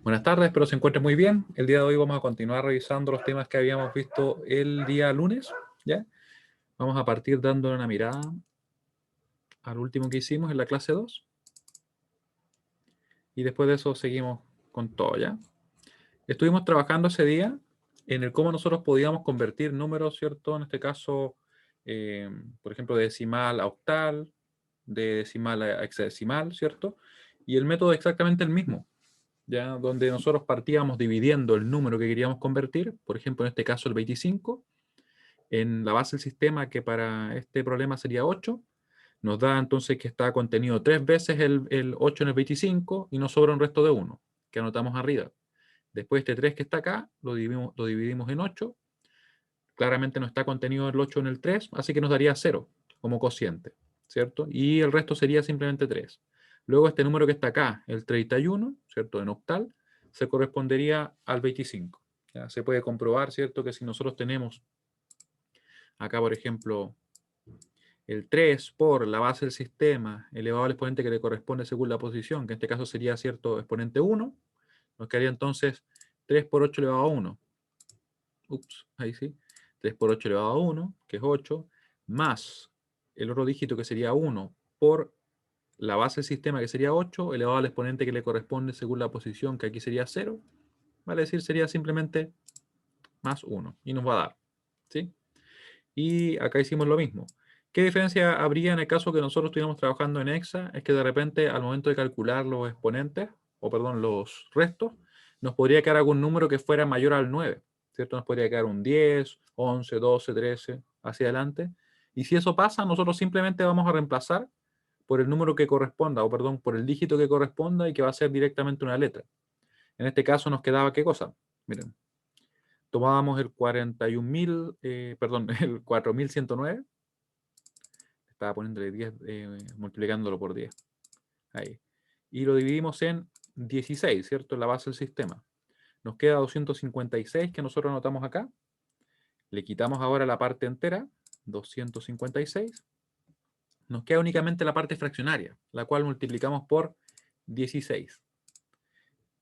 Buenas tardes, espero se encuentren muy bien. El día de hoy vamos a continuar revisando los temas que habíamos visto el día lunes, ¿ya? Vamos a partir dando una mirada al último que hicimos en la clase 2 y después de eso seguimos con todo, ¿ya? Estuvimos trabajando ese día en el cómo nosotros podíamos convertir números, ¿cierto? En este caso, por ejemplo, de decimal a octal, de decimal a hexadecimal, ¿cierto? Y el método es exactamente el mismo. ¿Ya? Donde nosotros partíamos dividiendo el número que queríamos convertir, por ejemplo, en este caso el 25, en la base del sistema, que para este problema sería 8, nos da entonces que está contenido 3 veces el 8 en el 25 y nos sobra un resto de 1, que anotamos arriba. Después este 3 que está acá, lo dividimos en 8, claramente no está contenido el 8 en el 3, así que nos daría 0 como cociente, ¿cierto? Y el resto sería simplemente 3. Luego este número que está acá, el 31, ¿cierto? En octal, se correspondería al 25. ¿Ya? Se puede comprobar, ¿cierto? Que si nosotros tenemos acá, por ejemplo, el 3 por la base del sistema elevado al exponente que le corresponde según la posición, que en este caso sería, ¿cierto? Exponente 1, nos quedaría entonces 3 por 8 elevado a 1. Ups, ahí sí. 3 por 8 elevado a 1, que es 8, más el otro dígito que sería 1 por la base del sistema que sería 8, elevado al exponente que le corresponde según la posición, que aquí sería 0, vale decir, sería simplemente más 1 y nos va a dar, ¿sí? Y acá hicimos lo mismo. ¿Qué diferencia habría en el caso que nosotros estuviéramos trabajando en hexa? Es que de repente al momento de calcular los exponentes, o perdón, los restos, nos podría quedar algún número que fuera mayor al 9, ¿cierto? Nos podría quedar un 10, 11, 12, 13, hacia adelante. Y si eso pasa, nosotros simplemente vamos a reemplazar por el número que corresponda, o perdón, por el dígito que corresponda y que va a ser directamente una letra. En este caso nos quedaba, ¿qué cosa? Miren, tomábamos el 41.000, perdón, el 4109, estaba poniéndole 10, multiplicándolo por 10. Ahí. Y lo dividimos en 16, ¿cierto? En la base del sistema. Nos queda 256 que nosotros anotamos acá. Le quitamos ahora la parte entera, 256. Nos queda únicamente la parte fraccionaria, la cual multiplicamos por 16.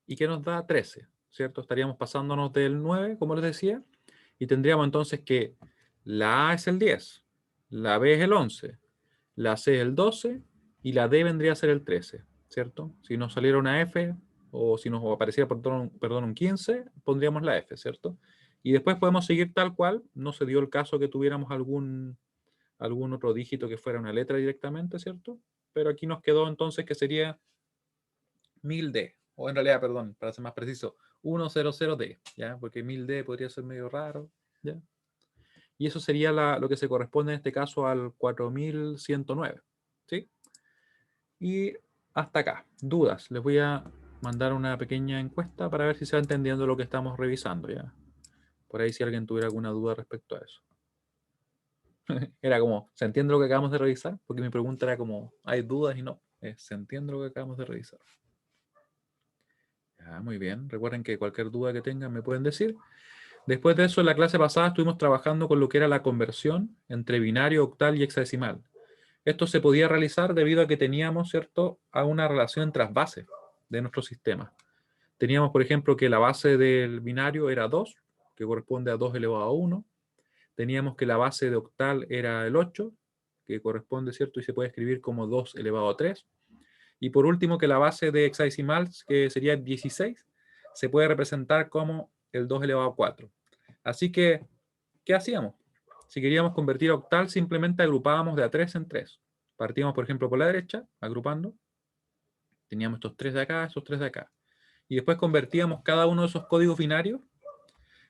¿Y que nos da? 13, ¿cierto? Estaríamos pasándonos del 9, como les decía, y tendríamos entonces que la A es el 10, la B es el 11, la C es el 12 y la D vendría a ser el 13, ¿cierto? Si nos saliera una F o si nos apareciera, perdón, un 15, pondríamos la F, ¿cierto? Y después podemos seguir tal cual, no se dio el caso que tuviéramos algún otro dígito que fuera una letra directamente, ¿cierto? Pero aquí nos quedó entonces que sería 1000D, o en realidad, perdón, para ser más preciso, 100D, ¿ya? Porque 1000D podría ser medio raro, ¿ya? Y eso sería lo que se corresponde en este caso al 4109, ¿sí? Y hasta acá, dudas. Les voy a mandar una pequeña encuesta para ver si se va entendiendo lo que estamos revisando, ¿ya? Por ahí si alguien tuviera alguna duda respecto a eso. Era como, ¿se entiende lo que acabamos de revisar? Porque mi pregunta era como, ¿hay dudas? Y no, ¿se entiende lo que acabamos de revisar? Ya, muy bien. Recuerden que cualquier duda que tengan me pueden decir. Después de eso, en la clase pasada estuvimos trabajando con lo que era la conversión entre binario, octal y hexadecimal. Esto se podía realizar debido a que teníamos, ¿cierto?, a una relación entre las bases de nuestro sistema. Teníamos, por ejemplo, que la base del binario era 2, que corresponde a 2 elevado a 1. Teníamos que la base de octal era el 8, que corresponde, ¿cierto?, y se puede escribir como 2 elevado a 3. Y por último, que la base de hexadecimal, que sería 16, se puede representar como el 2 elevado a 4. Así que, ¿qué hacíamos? Si queríamos convertir a octal, simplemente agrupábamos de a 3 en 3. Partíamos, por ejemplo, por la derecha, agrupando. Teníamos estos 3 de acá, estos 3 de acá. Y después convertíamos cada uno de esos códigos binarios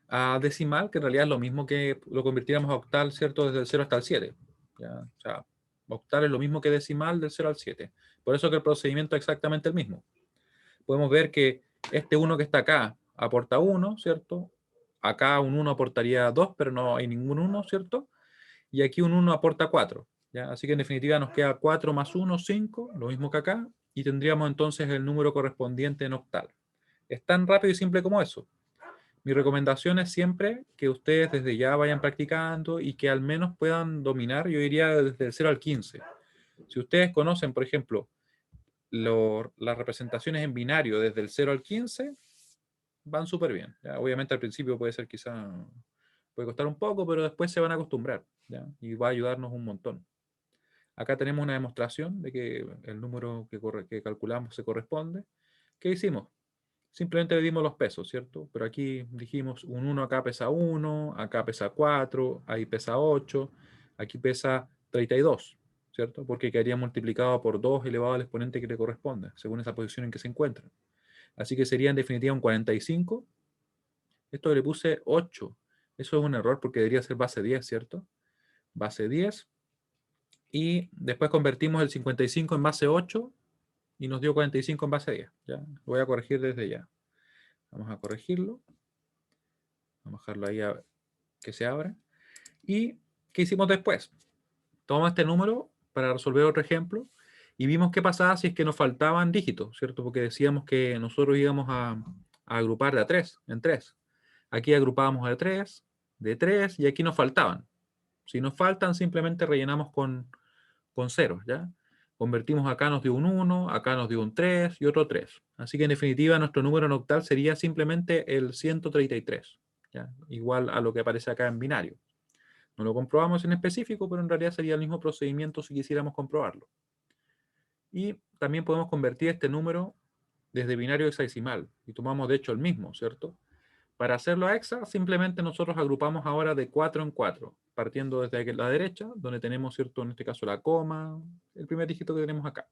a decimal, que en realidad es lo mismo que lo convirtiéramos a octal, ¿cierto? Desde el 0 hasta el 7. ¿Ya? O sea, octal es lo mismo que decimal del 0 al 7. Por eso que el procedimiento es exactamente el mismo. Podemos ver que este 1 que está acá aporta 1, ¿cierto? Acá un 1 aportaría 2, pero no hay ningún 1, ¿cierto? Y aquí un 1 aporta 4. ¿Ya? Así que en definitiva nos queda 4 más 1, 5, lo mismo que acá, y tendríamos entonces el número correspondiente en octal. Es tan rápido y simple como eso. Mi recomendación es siempre que ustedes desde ya vayan practicando y que al menos puedan dominar, yo diría desde el 0 al 15. Si ustedes conocen, por ejemplo, las representaciones en binario desde el 0 al 15, van súper bien. ¿Ya? Obviamente al principio puede ser quizá, puede costar un poco, pero después se van a acostumbrar, ¿ya? Y va a ayudarnos un montón. Acá tenemos una demostración de que el número que calculamos se corresponde. ¿Qué hicimos? Simplemente le dimos los pesos, ¿cierto? Pero aquí dijimos un 1 acá pesa 1, acá pesa 4, ahí pesa 8, aquí pesa 32, ¿cierto? Porque quedaría multiplicado por 2 elevado al exponente que le corresponde, según esa posición en que se encuentra. Así que sería en definitiva un 45. Esto le puse 8. Eso es un error porque debería ser base 10, ¿cierto? Base 10. Y después convertimos el 55 en base 8 y nos dio 45 en base 10. ¿Ya? Lo voy a corregir desde ya. Vamos a corregirlo. Vamos a dejarlo ahí a que se abra. ¿Y qué hicimos después? Tomamos este número para resolver otro ejemplo y vimos qué pasaba si es que nos faltaban dígitos, ¿cierto? Porque decíamos que nosotros íbamos a agrupar de a 3, en 3. Aquí agrupábamos de 3 y aquí nos faltaban. Si nos faltan, simplemente rellenamos con ceros, ¿ya? Convertimos acá, nos dio un 1, acá nos dio un 3 y otro 3. Así que en definitiva nuestro número en octal sería simplemente el 133, ¿ya? Igual a lo que aparece acá en binario. No lo comprobamos en específico, pero en realidad sería el mismo procedimiento si quisiéramos comprobarlo. Y también podemos convertir este número desde binario a hexadecimal. Y tomamos de hecho el mismo, ¿cierto? Para hacerlo a hexa, simplemente nosotros agrupamos ahora de 4 en 4, partiendo desde la derecha, donde tenemos, ¿cierto? En este caso la coma, el primer dígito que tenemos acá.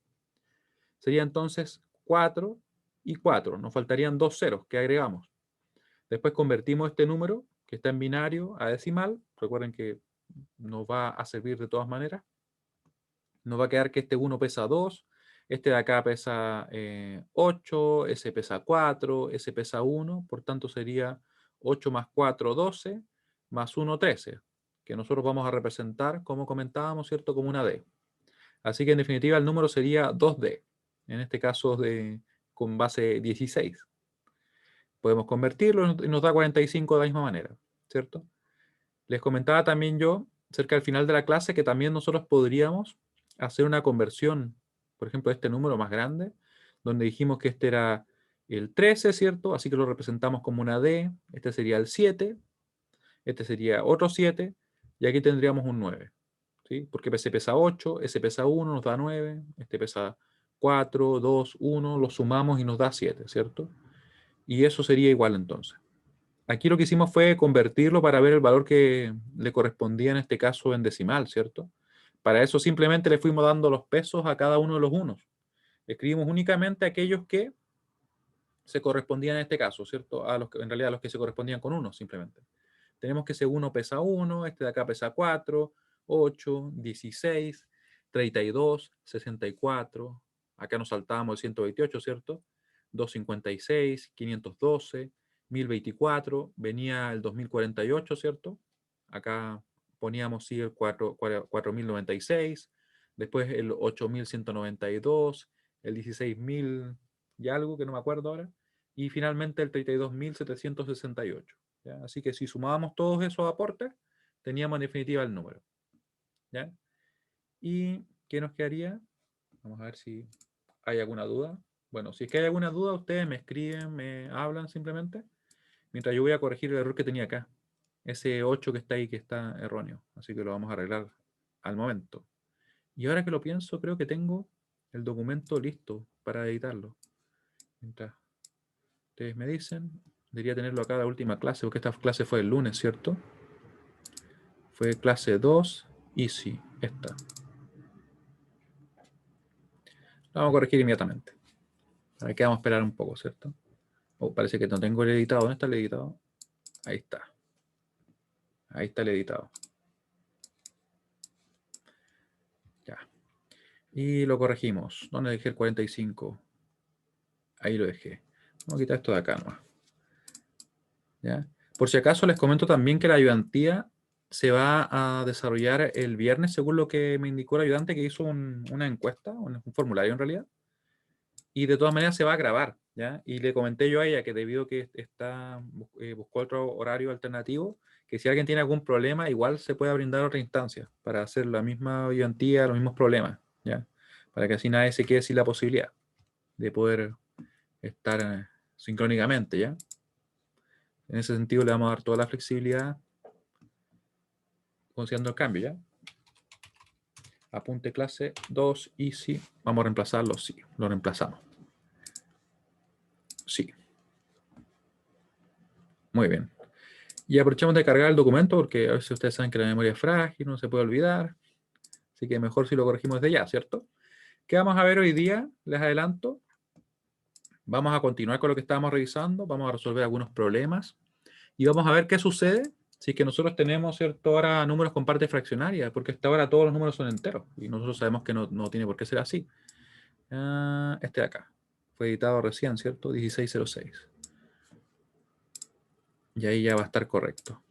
Sería entonces 4 y 4. Nos faltarían 2 ceros que agregamos. Después convertimos este número, que está en binario, a decimal. Recuerden que nos va a servir de todas maneras. Nos va a quedar que este 1 pesa 2, este de acá pesa 8, ese pesa 4, ese pesa 1, por tanto sería 8 más 4, 12, más 1, 13, que nosotros vamos a representar, como comentábamos, ¿cierto? Como una D. Así que en definitiva el número sería 2D, en este caso con base 16. Podemos convertirlo y nos da 45 de la misma manera, ¿cierto? Les comentaba también yo, cerca del final de la clase, que también nosotros podríamos hacer una conversión, por ejemplo, de este número más grande, donde dijimos que este era el 13, ¿cierto? Así que lo representamos como una D, este sería el 7, este sería otro 7, y aquí tendríamos un 9, ¿sí? Porque ese pesa 8, ese pesa 1, nos da 9, este pesa 4, 2, 1, lo sumamos y nos da 7, ¿cierto? Y eso sería igual entonces. Aquí lo que hicimos fue convertirlo para ver el valor que le correspondía en este caso en decimal, ¿cierto? Para eso simplemente le fuimos dando los pesos a cada uno de los unos. Escribimos únicamente aquellos que se correspondían en este caso, ¿cierto? A los que, en realidad a los que se correspondían con uno, simplemente. Tenemos que ese 1 pesa 1, este de acá pesa 4, 8, 16, 32, 64. Acá nos saltábamos el 128, ¿cierto? 256, 512, 1024. Venía el 2048, ¿cierto? Acá poníamos sí el 4096, después el 8192, el 16000 y algo que no me acuerdo ahora, y finalmente el 32768. ¿Ya? Así que si sumábamos todos esos aportes, teníamos en definitiva el número. ¿Ya? ¿Y qué nos quedaría? Vamos a ver si hay alguna duda. Bueno, si es que hay alguna duda, ustedes me escriben, me hablan simplemente, mientras yo voy a corregir el error que tenía acá. Ese 8 que está ahí, que está erróneo. Así que lo vamos a arreglar al momento. Y ahora que lo pienso, creo que tengo el documento listo para editarlo. Mientras ustedes me dicen, debería tenerlo acá la última clase, porque esta clase fue el lunes, ¿cierto? Fue clase 2, Easy, esta. La vamos a corregir inmediatamente. Ahora que vamos a esperar un poco, ¿cierto? Oh, parece que no tengo el editado. ¿Dónde está el editado? Ahí está. Ahí está el editado. Ya. Y lo corregimos. ¿Dónde dejé el 45? Ahí lo dejé. Vamos a quitar esto de acá nomás. ¿Ya? Por si acaso les comento también que la ayudantía se va a desarrollar el viernes, según lo que me indicó el ayudante que hizo una encuesta, un formulario en realidad. Y de todas maneras se va a grabar, ¿ya? Y le comenté yo a ella que debido a que buscó otro horario alternativo, que si alguien tiene algún problema, igual se pueda brindar otra instancia para hacer la misma ayudantía, los mismos problemas, ¿ya? Para que así nadie se quede sin la posibilidad de poder estar sincrónicamente, ¿ya? En ese sentido le vamos a dar toda la flexibilidad considerando el cambio, ¿ya? Apunte clase 2 y sí. Vamos a reemplazarlo, sí. Lo reemplazamos. Sí. Muy bien. Y aprovechamos de cargar el documento porque a veces ustedes saben que la memoria es frágil, no se puede olvidar. Así que mejor si lo corregimos desde ya, ¿cierto? ¿Qué vamos a ver hoy día? Les adelanto. Vamos a continuar con lo que estábamos revisando. Vamos a resolver algunos problemas. Y vamos a ver qué sucede si es que nosotros tenemos, ¿cierto? Ahora números con parte fraccionaria, porque hasta ahora todos los números son enteros. Y nosotros sabemos que no tiene por qué ser así. Este de acá. Fue editado recién, ¿cierto? 1606. Y ahí ya va a estar correcto.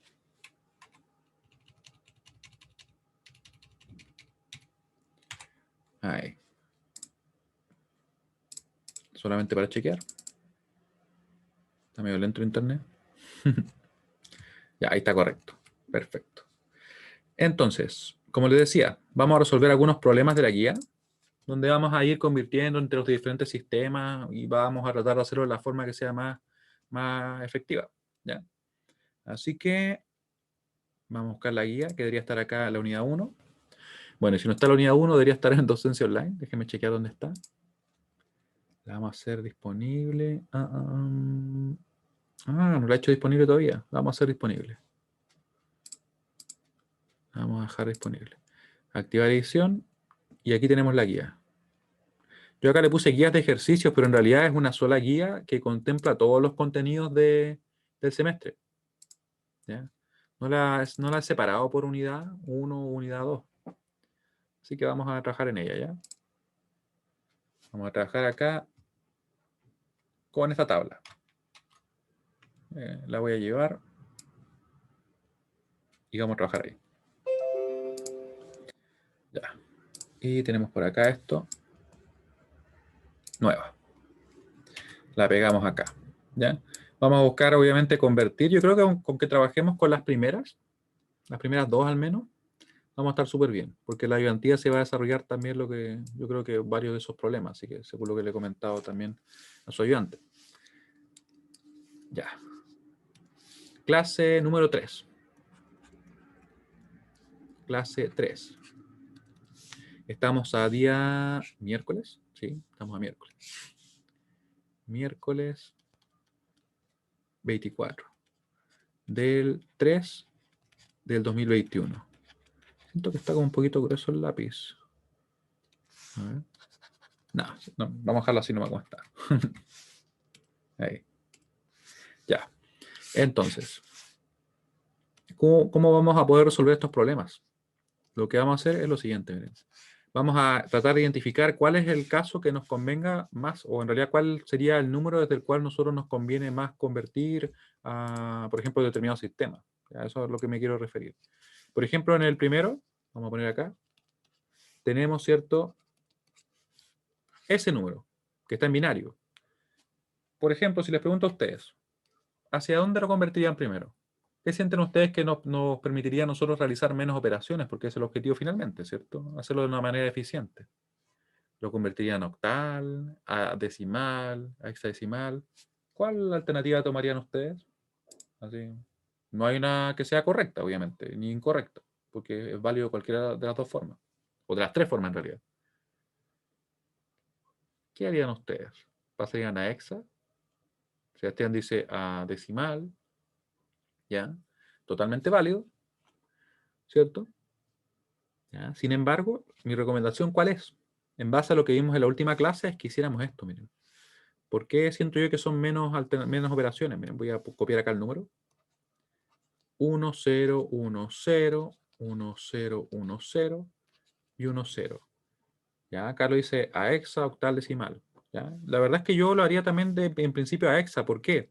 Ahí. Solamente para chequear. Está medio lento el internet. Ya, ahí está correcto. Perfecto. Entonces, como les decía, vamos a resolver algunos problemas de la guía, donde vamos a ir convirtiendo entre los diferentes sistemas y vamos a tratar de hacerlo de la forma que sea más efectiva, ¿ya? Así que vamos a buscar la guía, que debería estar acá en la unidad 1. Bueno, y si no está en la unidad 1, debería estar en Docencia Online. Déjenme chequear dónde está. La vamos a hacer disponible. No la he hecho disponible todavía. La vamos a hacer disponible. La vamos a dejar disponible. Activar edición. Y aquí tenemos la guía. Yo acá le puse guías de ejercicios, pero en realidad es una sola guía que contempla todos los contenidos del semestre, ¿ya? No la he separado por unidad 1 o unidad 2. Así que vamos a trabajar en ella, ¿ya? Vamos a trabajar acá con esta tabla. La voy a llevar y vamos a trabajar ahí. Ya. Y tenemos por acá esto. Nueva. La pegamos acá, ¿ya? Vamos a buscar, obviamente, convertir. Yo creo que con que trabajemos con las primeras dos al menos, vamos a estar súper bien, porque la ayudantía se va a desarrollar también lo que yo creo que varios de esos problemas, así que según lo que le he comentado también a su ayudante. Ya. Clase número 3. Clase 3. Estamos a día miércoles, sí, estamos a miércoles. Miércoles 24 del 3 del 2021. Siento que está como un poquito grueso el lápiz. A ver. No, vamos a dejarlo así nomás como está. Ahí. Ya. Entonces, ¿cómo vamos a poder resolver estos problemas? Lo que vamos a hacer es lo siguiente. Miren. Vamos a tratar de identificar cuál es el caso que nos convenga más, o en realidad cuál sería el número desde el cual nosotros nos conviene más convertir a, por ejemplo, determinado sistema. A eso es a lo que me quiero referir. Por ejemplo, en el primero, vamos a poner acá, tenemos, ¿cierto?, ese número, que está en binario. Por ejemplo, si les pregunto a ustedes, ¿hacia dónde lo convertirían primero? ¿Qué sienten ustedes que nos permitiría a nosotros realizar menos operaciones? Porque ese es el objetivo finalmente, ¿cierto? Hacerlo de una manera eficiente. ¿Lo convertirían a octal, a decimal, a hexadecimal? ¿Cuál alternativa tomarían ustedes? Así, no hay una que sea correcta, obviamente, ni incorrecta, porque es válido cualquiera de las dos formas, o de las tres formas en realidad. ¿Qué harían ustedes? ¿Pasarían a hexa? Sebastián dice a decimal, ¿ya? Totalmente válido, ¿cierto? ¿Ya? Sin embargo, mi recomendación, ¿cuál es? En base a lo que vimos en la última clase, es que hiciéramos esto, miren. ¿Por qué siento yo que son menos operaciones? Miren, voy a copiar acá el número. 1, 0, 1, 0, 1, 0, 1, 0 y 1, 0. ¿Ya? Acá lo dice a hexa, octal, decimal. ¿Ya? La verdad es que yo lo haría también en principio a hexa. ¿Por qué?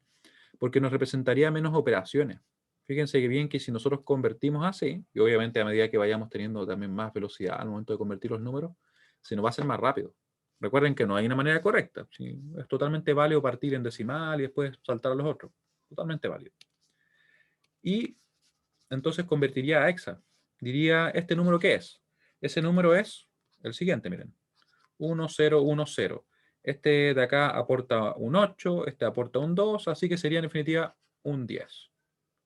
Porque nos representaría menos operaciones. Fíjense que bien que si nosotros convertimos así, y obviamente a medida que vayamos teniendo también más velocidad al momento de convertir los números, se nos va a hacer más rápido. Recuerden que no hay una manera correcta. ¿Sí? Es totalmente válido partir en decimal y después saltar a los otros. Totalmente válido. Y entonces convertiría a hexa. Diría, ¿este número qué es? Ese número es el siguiente, miren. 1, 0, 1, 0. Este de acá aporta un 8, este aporta un 2, así que sería en definitiva un 10,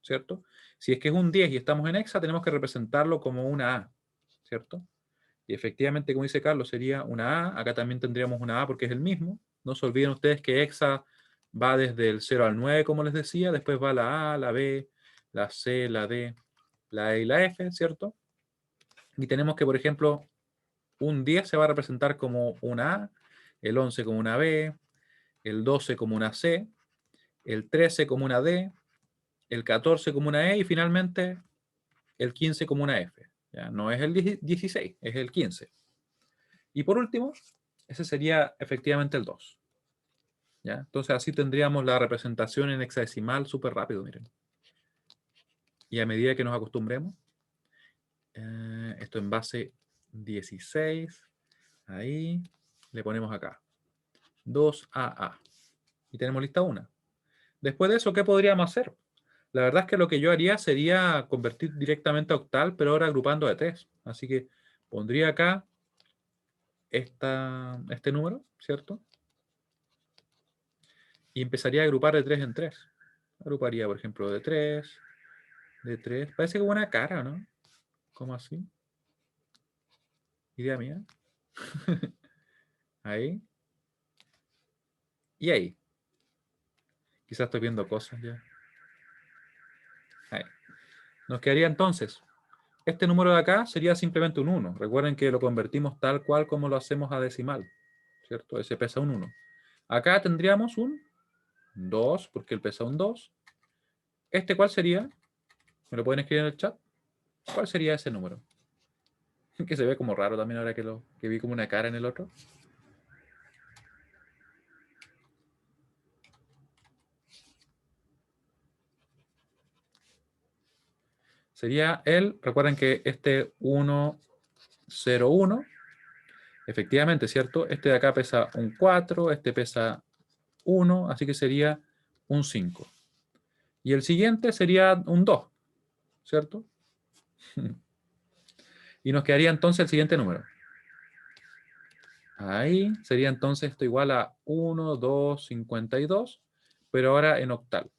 ¿cierto? Si es que es un 10 y estamos en hexa, tenemos que representarlo como una A, ¿cierto? Y efectivamente, como dice Carlos, sería una A. Acá también tendríamos una A porque es el mismo. No se olviden ustedes que hexa va desde el 0 al 9, como les decía. Después va la A, la B, la C, la D, la E y la F, ¿cierto? Y tenemos que, por ejemplo, un 10 se va a representar como una A, el 11 como una B, el 12 como una C, el 13 como una D, el 14 como una E y finalmente el 15 como una F. ¿Ya? No es el 16, es el 15. Y por último, ese sería efectivamente el 2. ¿Ya? Entonces así tendríamos la representación en hexadecimal súper rápido, miren. Y a medida que nos acostumbremos, esto en base 16, ahí, le ponemos acá, 2AA. Y tenemos lista 1. Después de eso, ¿qué podríamos hacer? La verdad es que lo que yo haría sería convertir directamente a octal, pero ahora agrupando de 3. Así que pondría acá este número, ¿cierto? Y empezaría a agrupar de 3 en 3. Agruparía, por ejemplo, de 3, de 3. Parece como una cara, ¿no? ¿Cómo así? Idea mía. Ahí. Y ahí. Quizás estoy viendo cosas ya. Ahí. Nos quedaría entonces. Este número de acá sería simplemente un 1. Recuerden que lo convertimos tal cual como lo hacemos a decimal. ¿Cierto? Ese pesa un 1. Acá tendríamos un 2, porque él pesa un 2. ¿Este cuál sería? ¿Me lo pueden escribir en el chat? ¿Cuál sería ese número? Que se ve como raro también ahora que vi como una cara en el otro. Sería el, recuerden que este 1, 0, 1, efectivamente, ¿cierto? Este de acá pesa un 4, este pesa 1, así que sería un 5. Y el siguiente sería un 2, ¿cierto? Y nos quedaría entonces el siguiente número. Ahí sería entonces esto igual a 1, 2, 52, pero ahora en octal,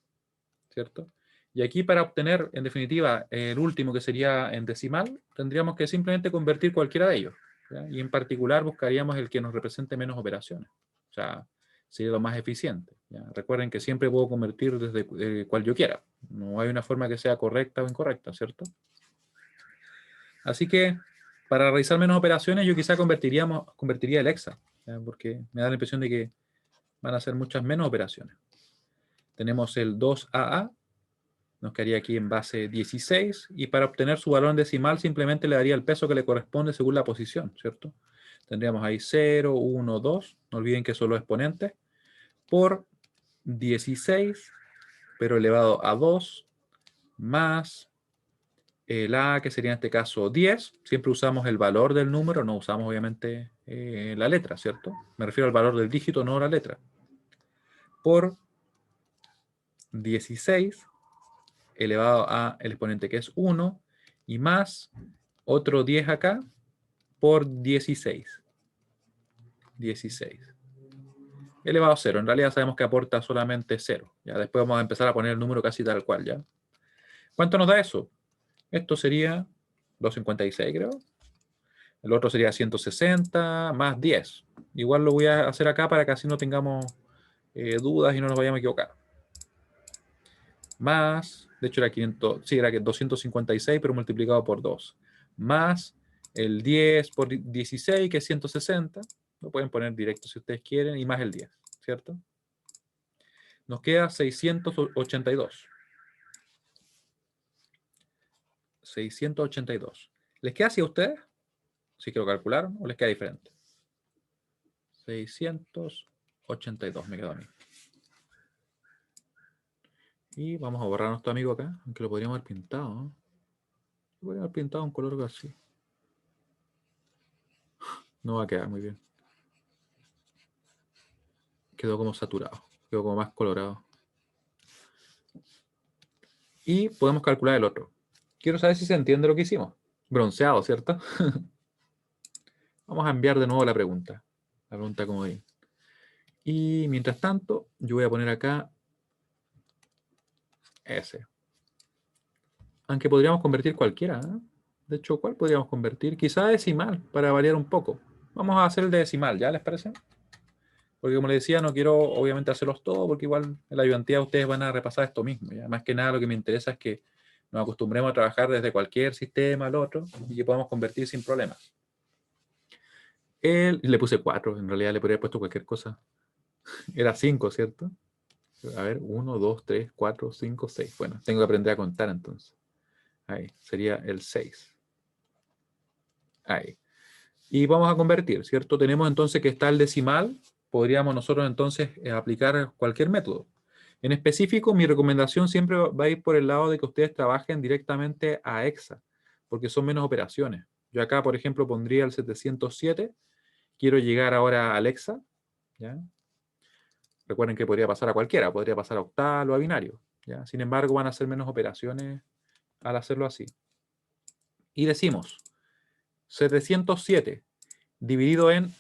¿cierto? Y aquí para obtener, en definitiva, el último que sería en decimal, tendríamos que simplemente convertir cualquiera de ellos. ¿Ya? Y en particular buscaríamos el que nos represente menos operaciones. O sea, sería lo más eficiente. ¿Ya? Recuerden que siempre puedo convertir desde cual yo quiera. No hay una forma que sea correcta o incorrecta, ¿cierto? Así que para realizar menos operaciones yo quizá convertiría el hexa, ¿ya? Porque me da la impresión de que van a ser muchas menos operaciones. Tenemos el 2AA, nos quedaría aquí en base 16, y para obtener su valor en decimal simplemente le daría el peso que le corresponde según la posición, ¿cierto? Tendríamos ahí 0, 1, 2, no olviden que son los exponentes, por 16, pero elevado a 2, más el A, que sería en este caso 10, siempre usamos el valor del número, no usamos obviamente la letra, ¿cierto? Me refiero al valor del dígito, no la letra. Por 16 elevado a el exponente que es 1 y más otro 10 acá por 16. 16. Elevado a 0. En realidad sabemos que aporta solamente 0. Ya después vamos a empezar a poner el número casi tal cual, ¿ya? ¿Cuánto nos da eso? Esto sería 256, creo. El otro sería 160 más 10. Igual lo voy a hacer acá para que así no tengamos dudas y no nos vayamos a equivocar. Más, de hecho era 500, sí, era 256, pero multiplicado por 2. Más el 10 por 16, que es 160. Lo pueden poner directo si ustedes quieren. Y más el 10, ¿cierto? Nos queda 682. 682. ¿Les queda así a ustedes? Si que lo calcularon, o les queda diferente. 682 me quedó a mí. Y vamos a borrar a nuestro amigo acá, aunque lo podríamos haber pintado, ¿no? Lo podríamos haber pintado un color así. No va a quedar muy bien. Quedó como saturado, quedó como más colorado. Y podemos calcular el otro. Quiero saber si se entiende lo que hicimos. Bronceado, ¿cierto? Vamos a enviar de nuevo la pregunta. La pregunta comodín. Y mientras tanto, yo voy a poner acá ese. Aunque podríamos convertir cualquiera, ¿eh? De hecho, ¿cuál podríamos convertir? Quizá decimal, para variar un poco. Vamos a hacer el de decimal, ¿ya les parece? Porque como les decía, no quiero obviamente hacerlos todos, porque igual en la ayudantía ustedes van a repasar esto mismo. ¿Ya? Más que nada lo que me interesa es que nos acostumbremos a trabajar desde cualquier sistema al otro y que podamos convertir sin problemas. Le puse 4, en realidad le podría haber puesto cualquier cosa. Era 5, ¿cierto? A ver, 1, 2, 3, 4, 5, 6. Bueno, tengo que aprender a contar entonces. Ahí, sería el 6. Ahí. Y vamos a convertir, ¿cierto? Tenemos entonces que está el decimal. Podríamos nosotros entonces aplicar cualquier método. En específico, mi recomendación siempre va a ir por el lado de que ustedes trabajen directamente a hexa, porque son menos operaciones. Yo acá, por ejemplo, pondría el 707. Quiero llegar ahora al hexa, ¿ya? Recuerden que podría pasar a cualquiera, podría pasar a octal o a binario, ¿ya? Sin embargo, van a ser menos operaciones al hacerlo así. Y decimos 707 dividido en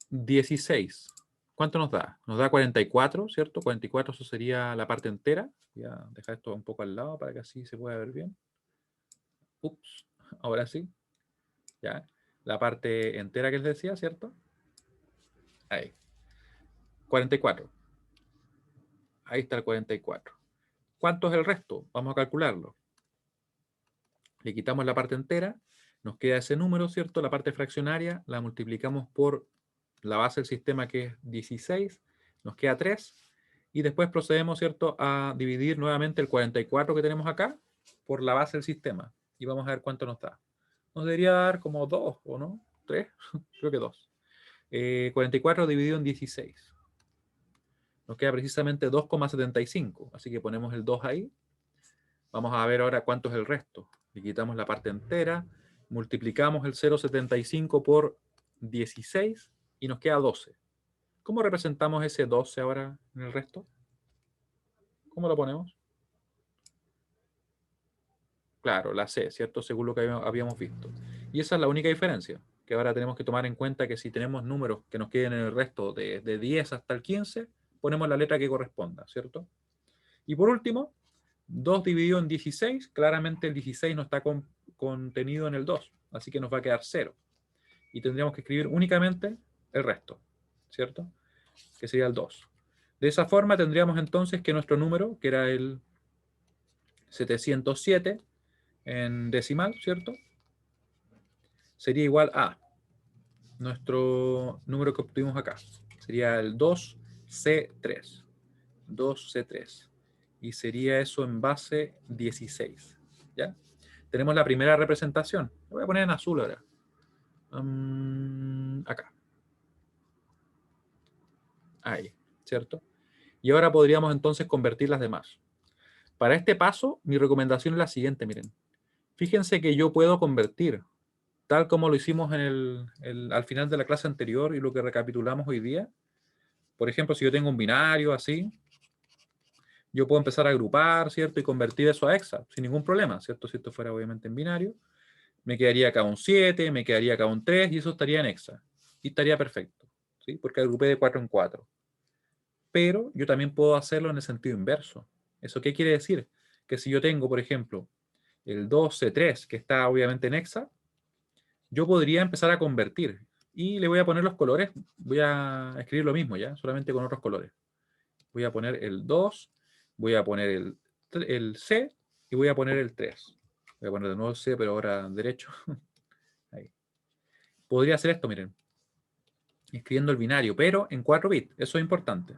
16. ¿Cuánto nos da? Nos da 44, ¿cierto? 44, eso sería la parte entera. Voy a dejar esto un poco al lado para que así se pueda ver bien. Ups, ahora sí. Ya. La parte entera que les decía, ¿cierto? Ahí. 44. Ahí está el 44. ¿Cuánto es el resto? Vamos a calcularlo. Le quitamos la parte entera, nos queda ese número, ¿cierto? La parte fraccionaria la multiplicamos por la base del sistema, que es 16, nos queda 3, y después procedemos, ¿cierto?, a dividir nuevamente el 44 que tenemos acá por la base del sistema, y vamos a ver cuánto nos da. Nos debería dar como 2, ¿o no? 3, creo que 2. 44 dividido en 16. Nos queda precisamente 2,75, así que ponemos el 2 ahí. Vamos a ver ahora cuánto es el resto. Le quitamos la parte entera, multiplicamos el 0,75 por 16 y nos queda 12. ¿Cómo representamos ese 12 ahora en el resto? ¿Cómo lo ponemos? Claro, la C, ¿cierto? Según lo que habíamos visto. Y esa es la única diferencia, que ahora tenemos que tomar en cuenta que si tenemos números que nos queden en el resto de 10 hasta el 15, ponemos la letra que corresponda, ¿cierto? Y por último, 2 dividido en 16, claramente el 16 no está contenido en el 2, así que nos va a quedar 0. Y tendríamos que escribir únicamente el resto, ¿cierto? Que sería el 2. De esa forma tendríamos entonces que nuestro número, que era el 707 en decimal, ¿cierto? Sería igual a nuestro número que obtuvimos acá. Sería el 2C3. 2C3. Y sería eso en base 16. ¿Ya? Tenemos la primera representación. Lo voy a poner en azul ahora. Acá. Ahí, ¿cierto? Y ahora podríamos entonces convertir las demás. Para este paso, mi recomendación es la siguiente, miren. Fíjense que yo puedo convertir, tal como lo hicimos al final de la clase anterior y lo que recapitulamos hoy día. Por ejemplo, si yo tengo un binario así, yo puedo empezar a agrupar, ¿cierto? Y convertir eso a hexa, sin ningún problema, ¿cierto? Si esto fuera obviamente en binario, me quedaría acá un 7, me quedaría acá un 3 y eso estaría en hexa. Y estaría perfecto, ¿sí? Porque agrupé de 4 en 4. Pero yo también puedo hacerlo en el sentido inverso. ¿Eso qué quiere decir? Que si yo tengo, por ejemplo, el 2C3, que está obviamente en hexa, yo podría empezar a convertir. Y le voy a poner los colores, voy a escribir lo mismo ya, solamente con otros colores. Voy a poner el 2, voy a poner el C y voy a poner el 3. Voy a poner de nuevo el C, pero ahora derecho. Ahí. Podría hacer esto, miren. Escribiendo el binario, pero en 4 bits. Eso es importante.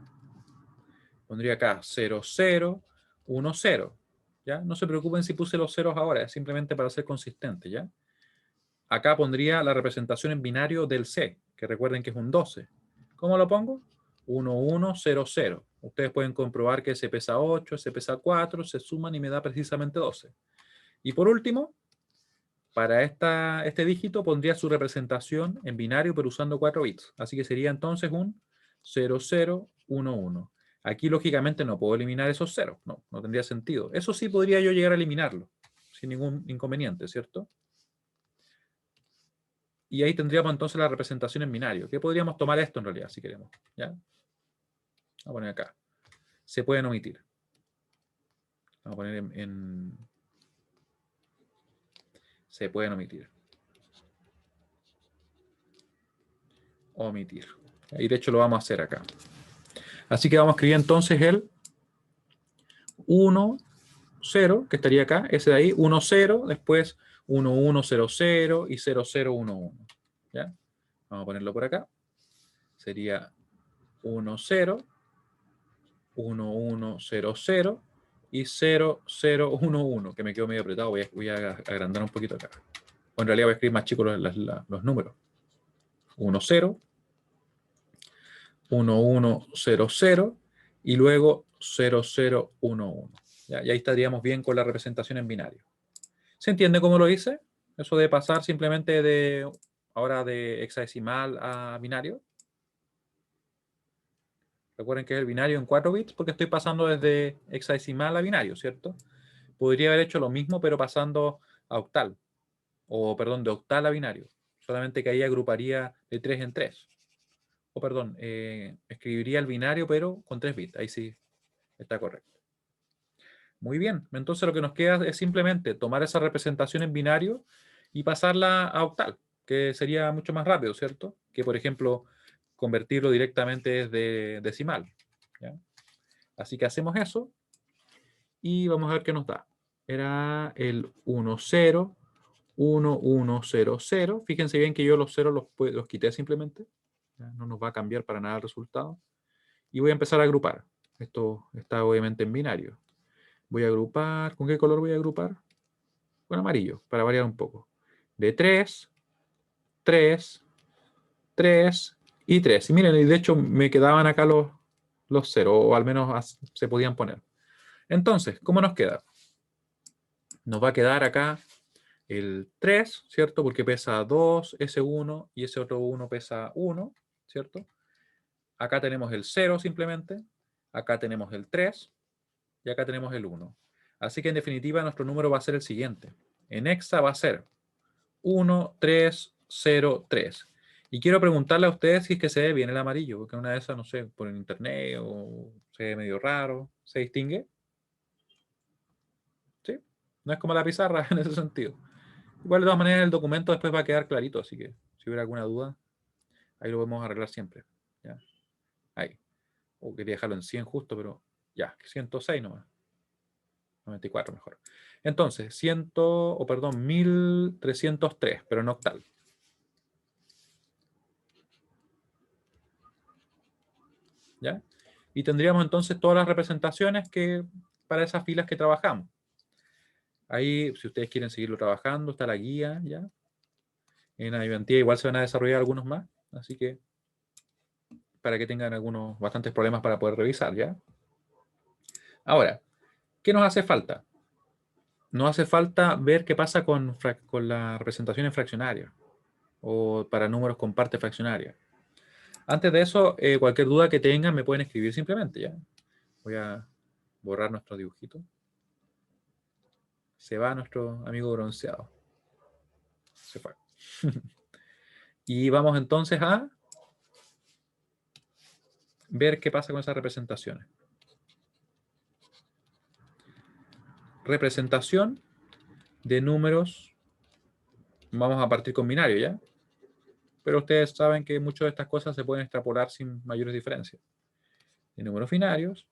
Pondría acá 0, 0, 1, 0. ¿Ya? No se preocupen si puse los ceros ahora, es simplemente para ser consistente, ¿ya? Acá pondría la representación en binario del C, que recuerden que es un 12. ¿Cómo lo pongo? 1, 1, 0, 0. Ustedes pueden comprobar que ese pesa 8, ese pesa 4, se suman y me da precisamente 12. Y por último, para este dígito pondría su representación en binario, pero usando 4 bits. Así que sería entonces un 0, 0, 1, 1. Aquí, lógicamente, no puedo eliminar esos ceros. No tendría sentido. Eso sí podría yo llegar a eliminarlo, sin ningún inconveniente, ¿cierto? Y ahí tendríamos entonces la representación en binario. ¿Qué podríamos tomar esto en realidad, si queremos? ¿Ya? Voy a poner acá. Se pueden omitir. Vamos a poner se pueden omitir. Omitir. Y de hecho lo vamos a hacer acá. Así que vamos a escribir entonces el 1, 0, que estaría acá, ese de ahí, 1, 0, después 1, 1, 0, 0 y 0, 0, 1, 1. ¿Ya? Vamos a ponerlo por acá. Sería 1, 0, 1, 1, 0, 0 y 0, 0, 1, 1, que me quedo medio apretado. Voy a agrandar un poquito acá. O en realidad voy a escribir más chicos los números. 1, 0, 1, 1, 0, 0 y luego 0, 0, 1, 1. ¿Ya? Y ahí estaríamos bien con la representación en binario. ¿Se entiende cómo lo hice? Eso de pasar simplemente ahora de hexadecimal a binario. Recuerden que es el binario en 4 bits porque estoy pasando desde hexadecimal a binario, ¿cierto? Podría haber hecho lo mismo pero pasando a octal. O perdón, de octal a binario. Solamente que ahí agruparía de 3 en 3. O perdón, escribiría el binario pero con 3 bits. Ahí sí está correcto. Muy bien, entonces lo que nos queda es simplemente tomar esa representación en binario y pasarla a octal, que sería mucho más rápido, ¿cierto? Que, por ejemplo, convertirlo directamente desde decimal. ¿Ya? Así que hacemos eso y vamos a ver qué nos da. Era el 1, 0, 1, 1, 0, 0. Fíjense bien que yo los ceros los quité simplemente. ¿Ya? No nos va a cambiar para nada el resultado. Y voy a empezar a agrupar. Esto está obviamente en binario. Voy a agrupar. ¿Con qué color voy a agrupar? Con amarillo, para variar un poco. De 3, 3, 3 y 3. Y miren, y de hecho me quedaban acá los 0, o al menos se podían poner. Entonces, ¿cómo nos queda? Nos va a quedar acá el 3, ¿cierto? Porque pesa 2, ese 1 y ese otro 1 pesa 1, ¿cierto? Acá tenemos el 0 simplemente, acá tenemos el 3 y acá tenemos el 1. Así que en definitiva nuestro número va a ser el siguiente. En hexa va a ser 1, 3, 0, 3. Y quiero preguntarle a ustedes si es que se ve bien el amarillo, porque una de esas, no sé, por el internet o se ve medio raro, ¿se distingue? ¿Sí? No es como la pizarra en ese sentido. Igual de todas maneras el documento después va a quedar clarito, así que si hubiera alguna duda, ahí lo podemos arreglar siempre. ¿Ya? Ahí. O quería dejarlo en 100 justo, pero ya, 106 nomás. 94 mejor. Entonces, 1303, pero en octal. ¿Ya? Y tendríamos entonces todas las representaciones para esas filas que trabajamos. Ahí, si ustedes quieren seguirlo trabajando, está la guía, ¿ya? En Ayudantía igual se van a desarrollar algunos más, así que para que tengan algunos bastantes problemas para poder revisar, ¿ya? Ahora, ¿qué nos hace falta? Nos hace falta ver qué pasa con la representación en fraccionaria o para números con parte fraccionaria. Antes de eso, cualquier duda que tengan me pueden escribir simplemente, ¿ya? Voy a borrar nuestro dibujito. Se va nuestro amigo bronceado. Se fue. Y vamos entonces a ver qué pasa con esas representaciones. Representación de números. Vamos a partir con binario, ¿ya? Pero ustedes saben que muchas de estas cosas se pueden extrapolar sin mayores diferencias. De números binarios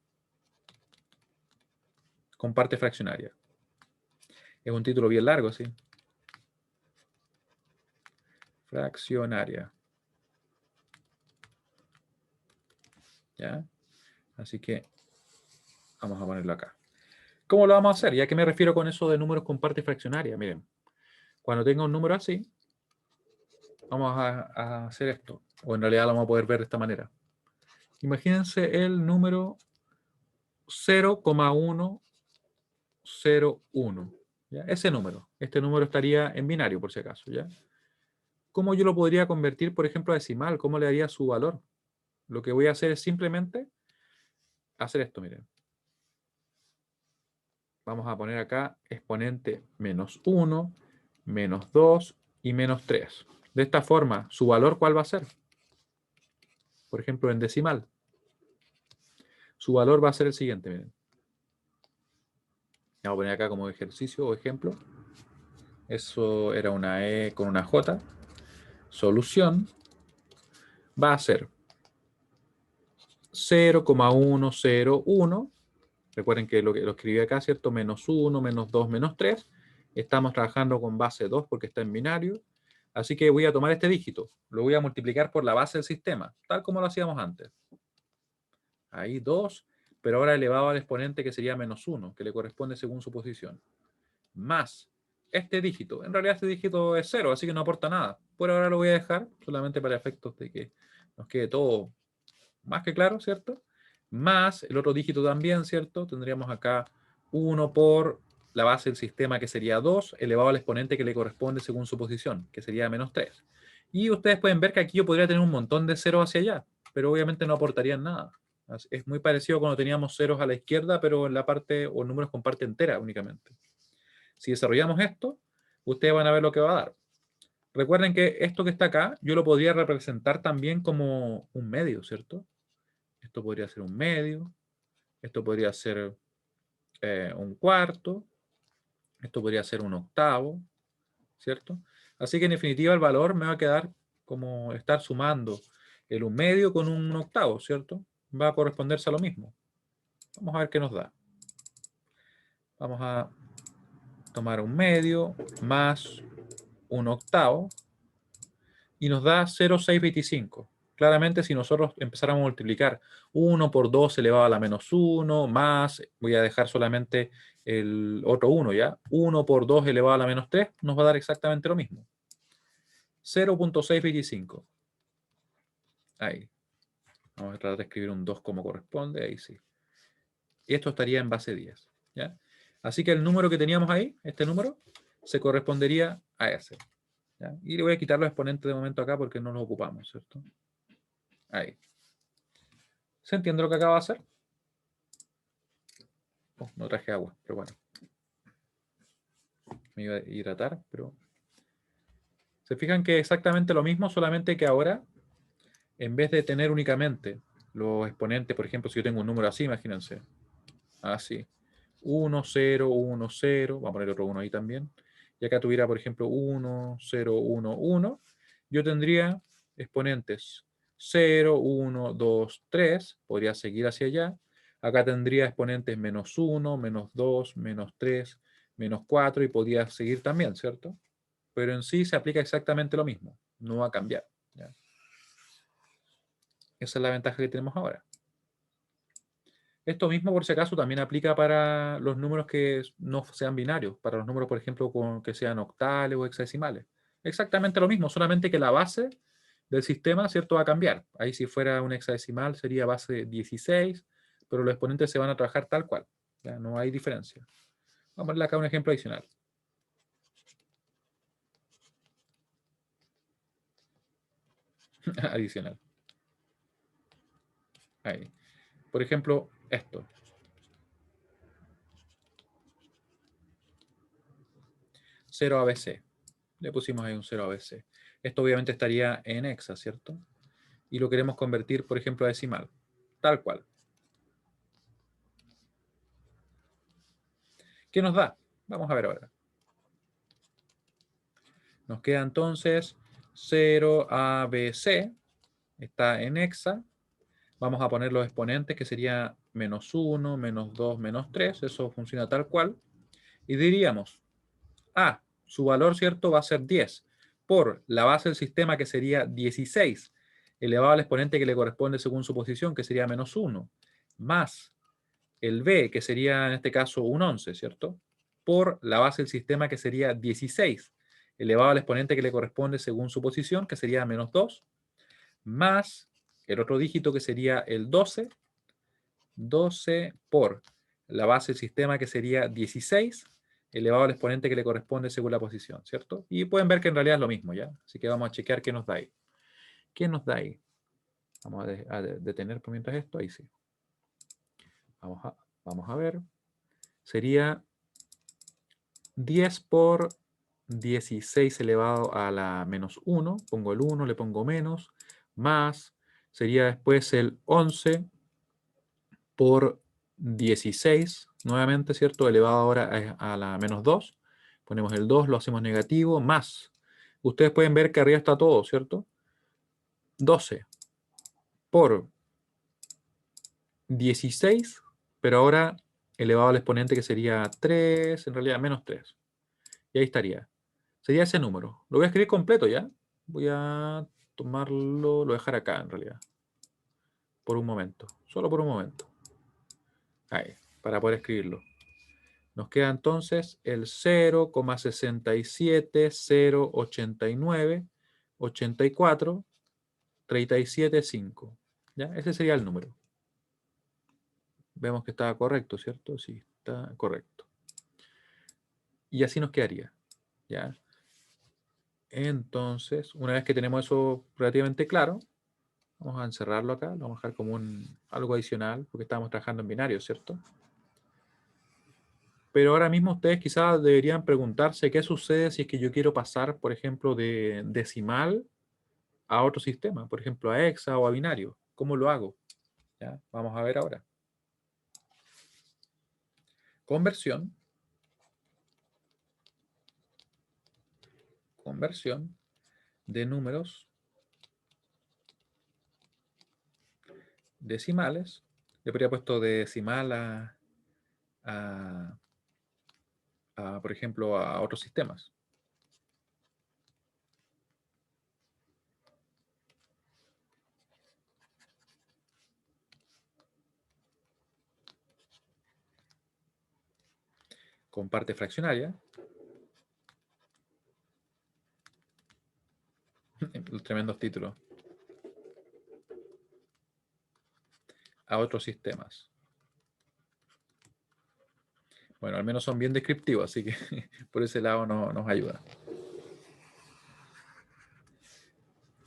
con parte fraccionaria. Es un título bien largo, ¿sí? Fraccionaria. ¿Ya? Así que vamos a ponerlo acá. ¿Cómo lo vamos a hacer? ¿Y a qué me refiero con eso de números con parte fraccionaria? Miren, cuando tenga un número así, vamos a hacer esto. O en realidad lo vamos a poder ver de esta manera. Imagínense el número 0,101. ¿Ya? Ese número. Este número estaría en binario, por si acaso. ¿Ya? ¿Cómo yo lo podría convertir, por ejemplo, a decimal? ¿Cómo le daría su valor? Lo que voy a hacer es simplemente hacer esto, miren. Vamos a poner acá exponente menos 1, menos 2 y menos 3. De esta forma, ¿su valor cuál va a ser? Por ejemplo, en decimal. Su valor va a ser el siguiente, miren. Vamos a poner acá como ejercicio o ejemplo. Eso era una E con una J. Solución va a ser 0,101. Recuerden que lo escribí acá, ¿cierto? Menos 1, menos 2, menos 3. Estamos trabajando con base 2 porque está en binario. Así que voy a tomar este dígito. Lo voy a multiplicar por la base del sistema, tal como lo hacíamos antes. Ahí 2, pero ahora elevado al exponente que sería menos 1, que le corresponde según su posición. Más este dígito. En realidad este dígito es 0, así que no aporta nada. Por ahora lo voy a dejar solamente para efectos de que nos quede todo más que claro, ¿cierto? Más el otro dígito también, ¿cierto? Tendríamos acá 1 por la base del sistema, que sería 2, elevado al exponente que le corresponde según su posición, que sería menos 3. Y ustedes pueden ver que aquí yo podría tener un montón de ceros hacia allá, pero obviamente no aportarían nada. Es muy parecido cuando teníamos ceros a la izquierda, pero en la parte, o números con parte entera únicamente. Si desarrollamos esto, ustedes van a ver lo que va a dar. Recuerden que esto que está acá, yo lo podría representar también como un medio, ¿cierto? Esto podría ser un medio, esto podría ser un cuarto, esto podría ser un octavo, ¿cierto? Así que en definitiva el valor me va a quedar como estar sumando el un medio con un octavo, ¿cierto? Va a corresponderse a lo mismo. Vamos a ver qué nos da. Vamos a tomar un medio más un octavo y nos da 0,625. Claramente, si nosotros empezáramos a multiplicar 1 por 2 elevado a la menos 1, más, voy a dejar solamente el otro 1, ¿ya? 1 por 2 elevado a la menos 3, nos va a dar exactamente lo mismo. 0,625. Ahí. Vamos a tratar de escribir un 2 como corresponde, ahí sí. Y esto estaría en base 10, ¿ya? Así que el número que teníamos ahí, este número, se correspondería a ese, ¿ya? Y le voy a quitar los exponentes de momento acá porque no los ocupamos, ¿cierto? Ahí. ¿Se entiende lo que acaba de hacer? Oh, no traje agua, pero bueno. Me iba a hidratar, pero... Se fijan que es exactamente lo mismo, solamente que ahora, en vez de tener únicamente los exponentes, por ejemplo, si yo tengo un número así, imagínense. Así. 1, 0, 1, 0. Vamos a poner otro 1 ahí también. Y acá tuviera, por ejemplo, 1, 0, 1, 1. Yo tendría exponentes 0, 1, 2, 3. Podría seguir hacia allá. Acá tendría exponentes menos 1, menos 2, menos 3, menos 4 y podría seguir también, ¿cierto? Pero en sí se aplica exactamente lo mismo. No va a cambiar, ¿ya? Esa es la ventaja que tenemos ahora. Esto mismo, por si acaso, también aplica para los números que no sean binarios, para los números, por ejemplo, que sean octales o hexadecimales. Exactamente lo mismo, solamente que la base del sistema, ¿cierto?, va a cambiar. Ahí si fuera un hexadecimal sería base 16, pero los exponentes se van a trabajar tal cual. ¿Ya? No hay diferencia. Vamos a darle acá un ejemplo adicional. Adicional. Ahí. Por ejemplo, esto. 0 ABC. Le pusimos ahí un 0 ABC. Esto obviamente estaría en hexa, ¿cierto? Y lo queremos convertir, por ejemplo, a decimal. Tal cual. ¿Qué nos da? Vamos a ver ahora. Nos queda entonces 0ABC. Está en hexa. Vamos a poner los exponentes, que sería menos 1, menos 2, menos 3. Eso funciona tal cual. Y diríamos, su valor, ¿cierto?, va a ser 10 por la base del sistema, que sería 16, elevado al exponente que le corresponde según su posición, que sería menos 1, más el b, que sería en este caso un 11, ¿cierto?, por la base del sistema, que sería 16, elevado al exponente que le corresponde según su posición, que sería menos 2, más el otro dígito, que sería el 12, 12 por la base del sistema, que sería 16, elevado al exponente que le corresponde según la posición, ¿cierto? Y pueden ver que en realidad es lo mismo, ¿ya? Así que vamos a chequear qué nos da ahí. ¿Qué nos da ahí? Vamos a detener por mientras esto, ahí sí. Vamos a ver. Sería 10 por 16 elevado a la menos 1. Pongo el 1, le pongo menos, más, sería después el 11 por 16 nuevamente, ¿cierto? Elevado ahora a la menos 2. Ponemos el 2, lo hacemos negativo, más. Ustedes pueden ver que arriba está todo, ¿cierto? 12 por 16, pero ahora elevado al exponente que sería 3, en realidad menos 3. Y ahí estaría. Sería ese número. Lo voy a escribir completo ya. Voy a tomarlo, lo voy a dejar acá en realidad. Por un momento. Solo por un momento. Ahí, para poder escribirlo. Nos queda entonces el 0,670898437,5. ¿Ya? Ese sería el número. Vemos que estaba correcto, ¿cierto? Sí, está correcto. Y así nos quedaría. ¿Ya? Entonces, una vez que tenemos eso relativamente claro, vamos a encerrarlo acá, lo vamos a dejar como algo adicional, porque estábamos trabajando en binario, ¿cierto? Pero ahora mismo ustedes quizás deberían preguntarse qué sucede si es que yo quiero pasar, por ejemplo, de decimal a otro sistema, por ejemplo, a hexa o a binario. ¿Cómo lo hago? ¿Ya? Vamos a ver ahora. Conversión. Conversión de números decimales. Le habría puesto de decimal a, por ejemplo, a otros sistemas. Con parte fraccionaria. Los tremendos títulos. A otros sistemas. Bueno, al menos son bien descriptivos, así que por ese lado nos ayuda.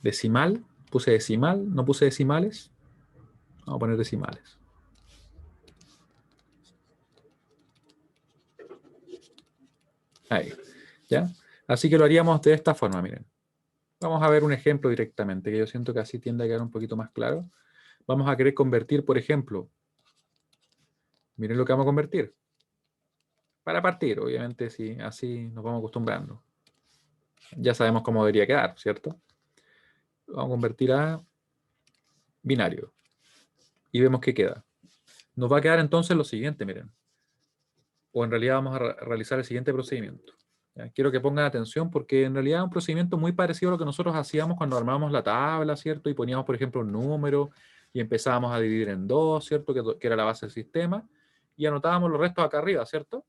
Decimal, puse decimal, no puse decimales. Vamos a poner decimales. Ahí, ¿ya? Así que lo haríamos de esta forma, miren. Vamos a ver un ejemplo directamente, que yo siento que así tiende a quedar un poquito más claro. Vamos a querer convertir, por ejemplo, miren lo que vamos a convertir. Para partir, obviamente, sí, así nos vamos acostumbrando. Ya sabemos cómo debería quedar, ¿cierto? Vamos a convertir a binario. Y vemos qué queda. Nos va a quedar entonces lo siguiente, miren. O en realidad vamos a realizar el siguiente procedimiento. ¿Ya? Quiero que pongan atención porque en realidad es un procedimiento muy parecido a lo que nosotros hacíamos cuando armábamos la tabla, ¿cierto? Y poníamos, por ejemplo, un número y empezábamos a dividir en 2, ¿cierto? Que era la base del sistema. Y anotábamos los restos acá arriba, ¿cierto?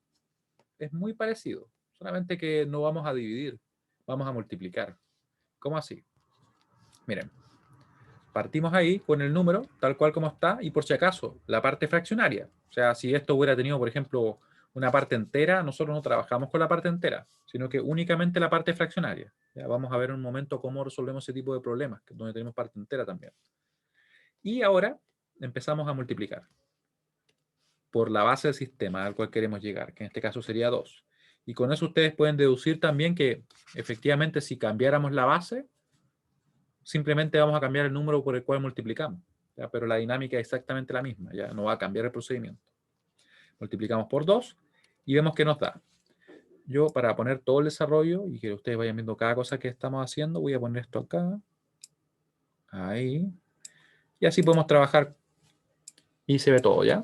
Es muy parecido. Solamente que no vamos a dividir, vamos a multiplicar. ¿Cómo así? Miren, partimos ahí con el número, tal cual como está, y por si acaso, la parte fraccionaria. O sea, si esto hubiera tenido, por ejemplo, una parte entera, nosotros no trabajamos con la parte entera, sino que únicamente la parte fraccionaria. Ya vamos a ver en un momento cómo resolvemos ese tipo de problemas, donde tenemos parte entera también. Y ahora empezamos a multiplicar por la base del sistema al cual queremos llegar, que en este caso sería 2. Y con eso ustedes pueden deducir también que efectivamente si cambiáramos la base, simplemente vamos a cambiar el número por el cual multiplicamos. ¿Ya? Pero la dinámica es exactamente la misma, ya no va a cambiar el procedimiento. Multiplicamos por 2 y vemos qué nos da. Yo, para poner todo el desarrollo y que ustedes vayan viendo cada cosa que estamos haciendo, voy a poner esto acá. Ahí. Y así podemos trabajar y se ve todo, ¿ya?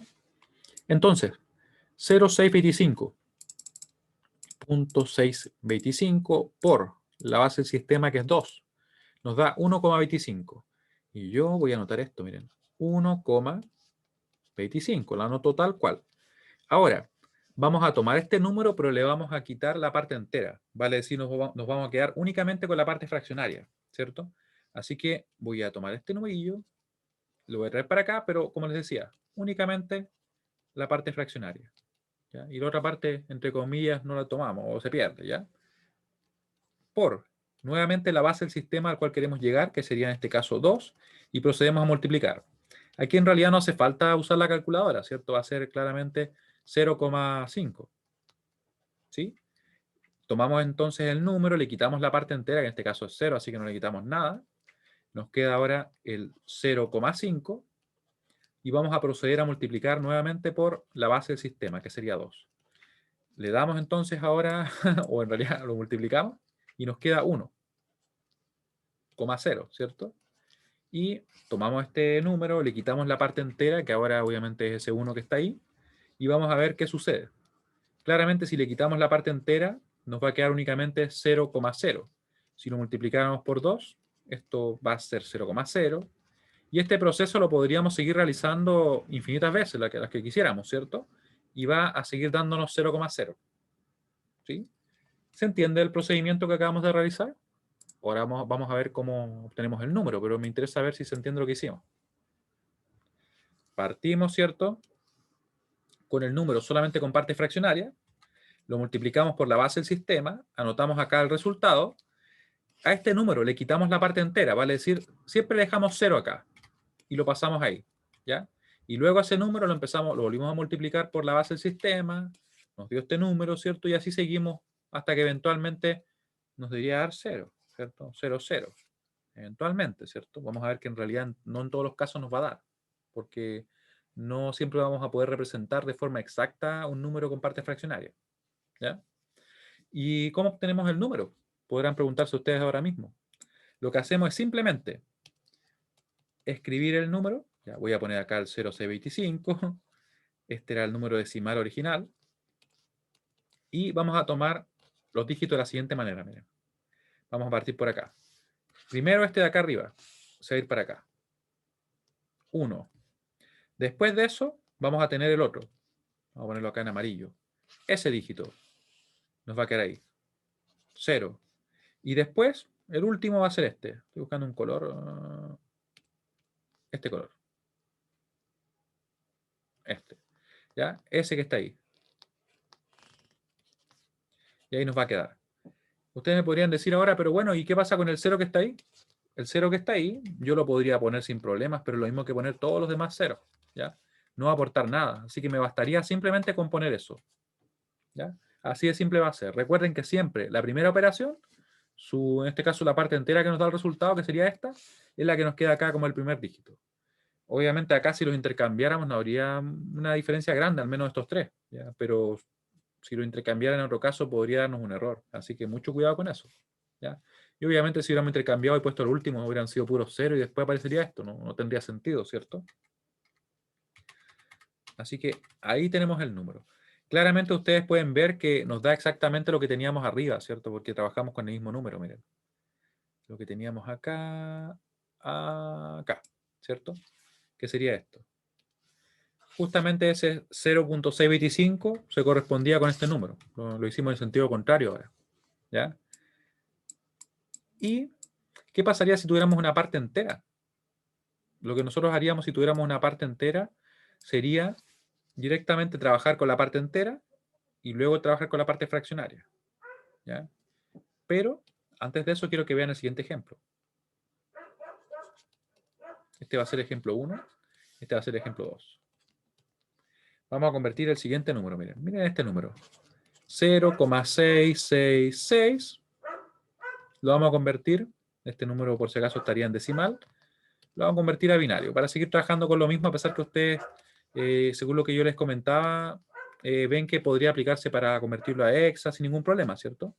Entonces, 0,625.625 por la base del sistema, que es 2, nos da 1,25. Y yo voy a anotar esto, miren. 1,25, la anoto tal cual. Ahora, vamos a tomar este número, pero le vamos a quitar la parte entera. Vale decir, nos vamos a quedar únicamente con la parte fraccionaria, ¿cierto? Así que voy a tomar este numerillo, lo voy a traer para acá, pero como les decía, únicamente la parte fraccionaria. ¿Ya? Y la otra parte, entre comillas, no la tomamos o se pierde, ¿ya? Por, nuevamente, la base del sistema al cual queremos llegar, que sería en este caso 2, y procedemos a multiplicar. Aquí en realidad no hace falta usar la calculadora, ¿cierto? Va a ser claramente 0,5. ¿Sí? Tomamos entonces el número, le quitamos la parte entera, que en este caso es 0, así que no le quitamos nada. Nos queda ahora el 0,5. y vamos a proceder a multiplicar nuevamente por la base del sistema, que sería 2. Le damos entonces ahora, o en realidad lo multiplicamos, y nos queda 1,0, ¿cierto? Y tomamos este número, le quitamos la parte entera, que ahora obviamente es ese 1 que está ahí, y vamos a ver qué sucede. Claramente, si le quitamos la parte entera, nos va a quedar únicamente 0,0. Si lo multiplicáramos por 2, esto va a ser 0,0. Y este proceso lo podríamos seguir realizando infinitas veces, las que quisiéramos, ¿cierto? Y va a seguir dándonos 0,0. ¿Sí? ¿Se entiende el procedimiento que acabamos de realizar? Ahora vamos a ver cómo obtenemos el número, pero me interesa ver si se entiende lo que hicimos. Partimos, ¿cierto?, con el número solamente con parte fraccionaria, lo multiplicamos por la base del sistema, anotamos acá el resultado, a este número le quitamos la parte entera, vale decir, siempre le dejamos 0 acá, y lo pasamos ahí, ¿ya? Y luego a ese número lo volvimos a multiplicar por la base del sistema, nos dio este número, ¿cierto? Y así seguimos hasta que eventualmente nos debería dar 0, ¿cierto? 0, 0. Eventualmente, ¿cierto? Vamos a ver que en realidad no en todos los casos nos va a dar, porque no siempre vamos a poder representar de forma exacta un número con parte fraccionaria, ¿ya? ¿Y cómo obtenemos el número? Podrán preguntarse ustedes ahora mismo. Lo que hacemos es simplemente escribir el número. Ya voy a poner acá el 0,625. Este era el número decimal original. Y vamos a tomar los dígitos de la siguiente manera. Miren. Vamos a partir por acá. Primero este de acá arriba. Se va a ir para acá. 1. Después de eso, vamos a tener el otro. Vamos a ponerlo acá en amarillo. Ese dígito nos va a quedar ahí. 0. Y después, el último va a ser este. Estoy buscando un color. Este color. Este. ¿Ya? Ese que está ahí. Y ahí nos va a quedar. Ustedes me podrían decir ahora, pero bueno, ¿y qué pasa con el 0 que está ahí? El 0 que está ahí, yo lo podría poner sin problemas, pero lo mismo que poner todos los demás ceros, ¿ya? No va a aportar nada, así que me bastaría simplemente con poner eso, ¿ya? Así de simple va a ser. Recuerden que siempre la primera operación, en este caso la parte entera que nos da el resultado, que sería esta, es la que nos queda acá como el primer dígito. Obviamente acá si los intercambiáramos no habría una diferencia grande, al menos estos tres, ¿ya? Pero si lo intercambiara en otro caso podría darnos un error, así que mucho cuidado con eso, ¿ya? Y obviamente si hubiéramos intercambiado y puesto el último, hubieran sido puros 0 y después aparecería esto, no tendría sentido, ¿cierto? Así que ahí tenemos el número. Claramente ustedes pueden ver que nos da exactamente lo que teníamos arriba, ¿cierto? Porque trabajamos con el mismo número, miren. Lo que teníamos acá, acá, ¿cierto? ¿Qué sería esto? Justamente ese 0,625 se correspondía con este número. Lo hicimos en sentido contrario ahora, ¿ya? ¿Y qué pasaría si tuviéramos una parte entera? Lo que nosotros haríamos si tuviéramos una parte entera sería directamente trabajar con la parte entera y luego trabajar con la parte fraccionaria, ¿ya? Pero antes de eso quiero que vean el siguiente ejemplo. Este va a ser el ejemplo 1, este va a ser el ejemplo 2. Vamos a convertir el siguiente número, miren este número. 0,666. Lo vamos a convertir, este número por si acaso estaría en decimal, lo vamos a convertir a binario, para seguir trabajando con lo mismo, a pesar que ustedes, según lo que yo les comentaba, ven que podría aplicarse para convertirlo a hexa sin ningún problema, ¿cierto?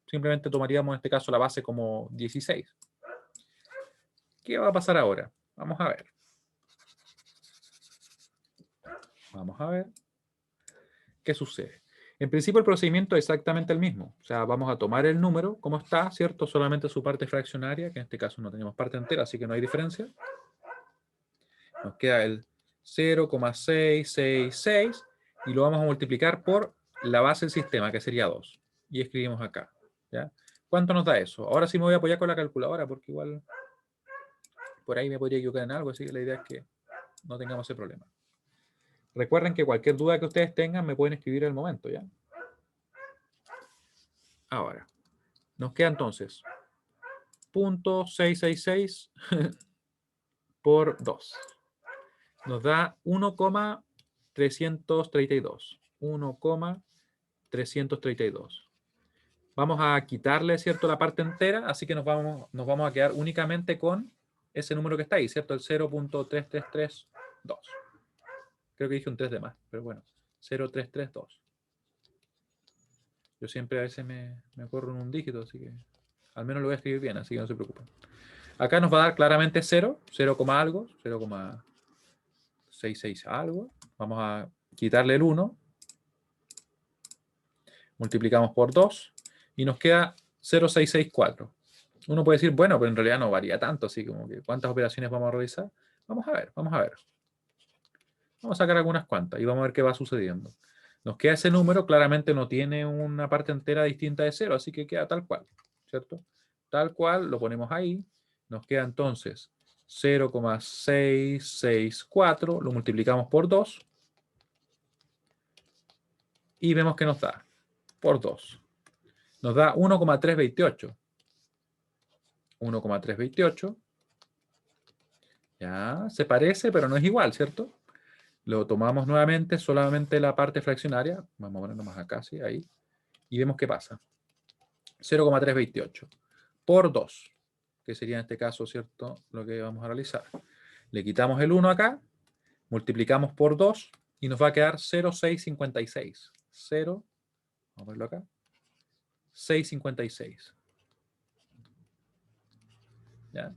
Simplemente tomaríamos en este caso la base como 16. ¿Qué va a pasar ahora? Vamos a ver. Vamos a ver qué sucede. En principio el procedimiento es exactamente el mismo. O sea, vamos a tomar el número como está, ¿cierto? Solamente su parte fraccionaria, que en este caso no tenemos parte entera, así que no hay diferencia. Nos queda el 0,666 y lo vamos a multiplicar por la base del sistema, que sería 2. Y escribimos acá, ¿ya? ¿Cuánto nos da eso? Ahora sí me voy a apoyar con la calculadora, porque igual por ahí me podría equivocar en algo, así que la idea es que no tengamos ese problema. Recuerden que cualquier duda que ustedes tengan me pueden escribir en el momento, ¿ya? Ahora, nos queda entonces 0,666 por 2. Nos da 1,332. 1,332. Vamos a quitarle, ¿cierto?, la parte entera, así que nos vamos a quedar únicamente con ese número que está ahí, ¿cierto? El 0,333 2. Creo que dije un 3 de más, pero bueno. 0,332. Yo siempre a veces me corro en un dígito, así que al menos lo voy a escribir bien, así que no se preocupen. Acá nos va a dar claramente 0, 0, algo, 0,66 algo. Vamos a quitarle el 1. Multiplicamos por 2 y nos queda 0,664. Uno puede decir, bueno, pero en realidad no varía tanto, así como que ¿cuántas operaciones vamos a realizar? Vamos a ver, vamos a ver. Vamos a sacar algunas cuantas y vamos a ver qué va sucediendo. Nos queda ese número, claramente no tiene una parte entera distinta de 0, así que queda tal cual, ¿cierto? Tal cual, lo ponemos ahí. Nos queda entonces 0,664, lo multiplicamos por 2 y vemos que nos da por 2. Nos da 1,328. 1,328. Ya, se parece, pero no es igual, ¿cierto? Lo tomamos nuevamente, solamente la parte fraccionaria. Vamos a ponerlo más acá, sí, ahí. Y vemos qué pasa. 0,328 por 2, que sería en este caso, ¿cierto?, lo que vamos a realizar. Le quitamos el 1 acá, multiplicamos por 2 y nos va a quedar 0,656. 0, vamos a verlo acá, 656. ¿Ya?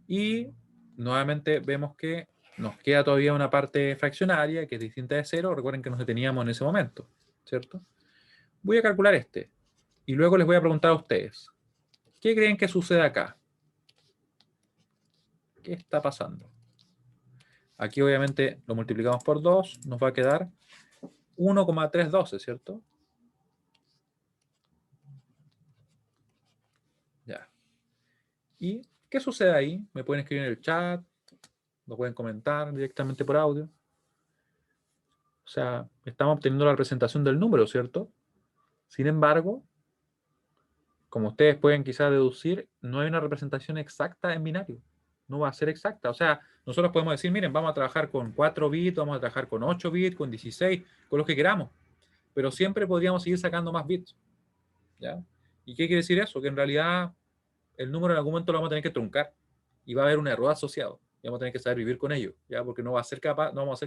Y nuevamente vemos que nos queda todavía una parte fraccionaria que es distinta de 0. Recuerden que nos deteníamos en ese momento, ¿cierto? Voy a calcular este y luego les voy a preguntar a ustedes, ¿qué creen que sucede acá? ¿Qué está pasando? Aquí obviamente lo multiplicamos por 2, nos va a quedar 1,312, ¿cierto? Ya. ¿Y qué sucede ahí? Me pueden escribir en el chat, lo pueden comentar directamente por audio. O sea, estamos obteniendo la representación del número, ¿cierto? Sin embargo, como ustedes pueden quizás deducir, no hay una representación exacta en binario. No va a ser exacta. O sea, nosotros podemos decir, miren, vamos a trabajar con 4 bits, vamos a trabajar con 8 bits, con 16, con los que queramos. Pero siempre podríamos seguir sacando más bits. ¿Ya? ¿Y qué quiere decir eso? Que en realidad el número en algún momento lo vamos a tener que truncar. Y va a haber un error asociado. Y vamos a tener que saber vivir con ello. ¿Ya? Porque no vamos a ser